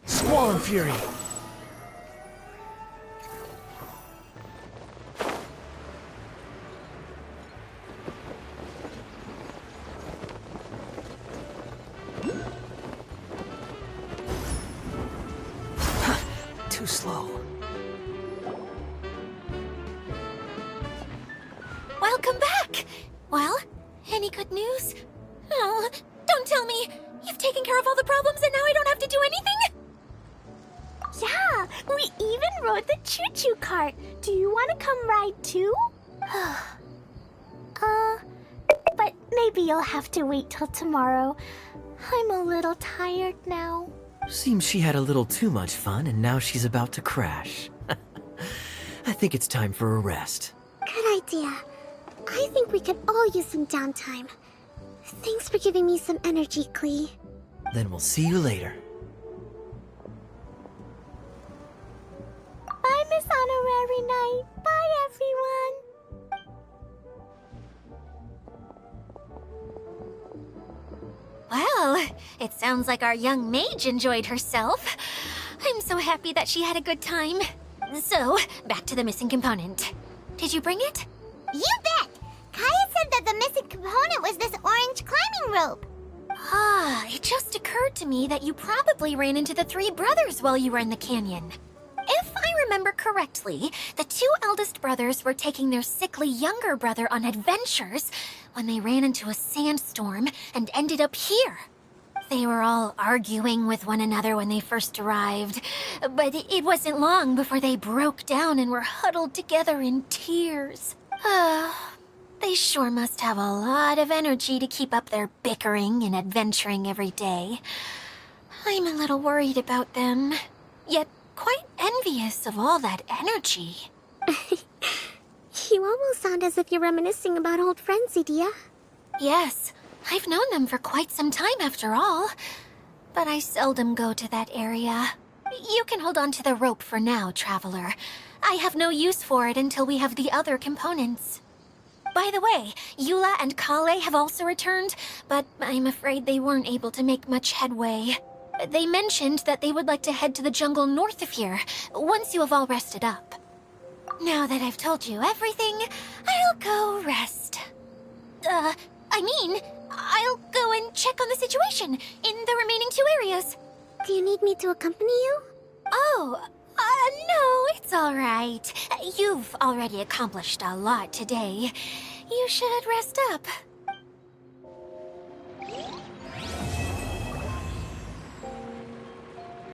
Speaker 10: Squall Fury!
Speaker 4: Too slow.
Speaker 7: Welcome back! Well, any good news? Oh, don't tell me! You've taken care of all the problems and now I don't have to do anything?
Speaker 3: Yeah, we even rode the choo-choo cart. Do you want to come ride too? But maybe you'll have to wait till tomorrow. I'm a little tired now.
Speaker 4: Seems she had a little too much fun and now she's about to crash. I think it's time for a rest.
Speaker 8: Good idea. I think we could all use some downtime. Thanks for giving me some energy, Klee.
Speaker 4: Then we'll see you later.
Speaker 3: Bye, Miss Honorary Knight. Bye, everyone.
Speaker 7: Well, it sounds like our young mage enjoyed herself. I'm so happy that she had a good time. So, back to the missing component. Did you bring it?
Speaker 2: You bet! Kaya said that the missing component was this orange climbing rope.
Speaker 7: Ah, it just occurred to me that you probably ran into the three brothers while you were in the canyon. If I remember correctly, the two eldest brothers were taking their sickly younger brother on adventures when they ran into a sandstorm and ended up here. They were all arguing with one another when they first arrived, but it wasn't long before they broke down and were huddled together in tears. They sure must have a lot of energy to keep up their bickering and adventuring every day. I'm a little worried about them, yet quite envious of all that energy.
Speaker 8: You almost sound as if you're reminiscing about old friends, Idea.
Speaker 7: Yes, I've known them for quite some time after all. But I seldom go to that area. You can hold on to the rope for now, Traveler. I have no use for it until we have the other components. By the way, Eula and Kale have also returned, but I'm afraid they weren't able to make much headway. They mentioned that they would like to head to the jungle north of here, once you have all rested up. Now that I've told you everything, I'll go rest. I'll go and check on the situation in the remaining two areas.
Speaker 8: Do you need me to accompany you?
Speaker 7: Oh, no, it's all right. You've already accomplished a lot today. You should rest up.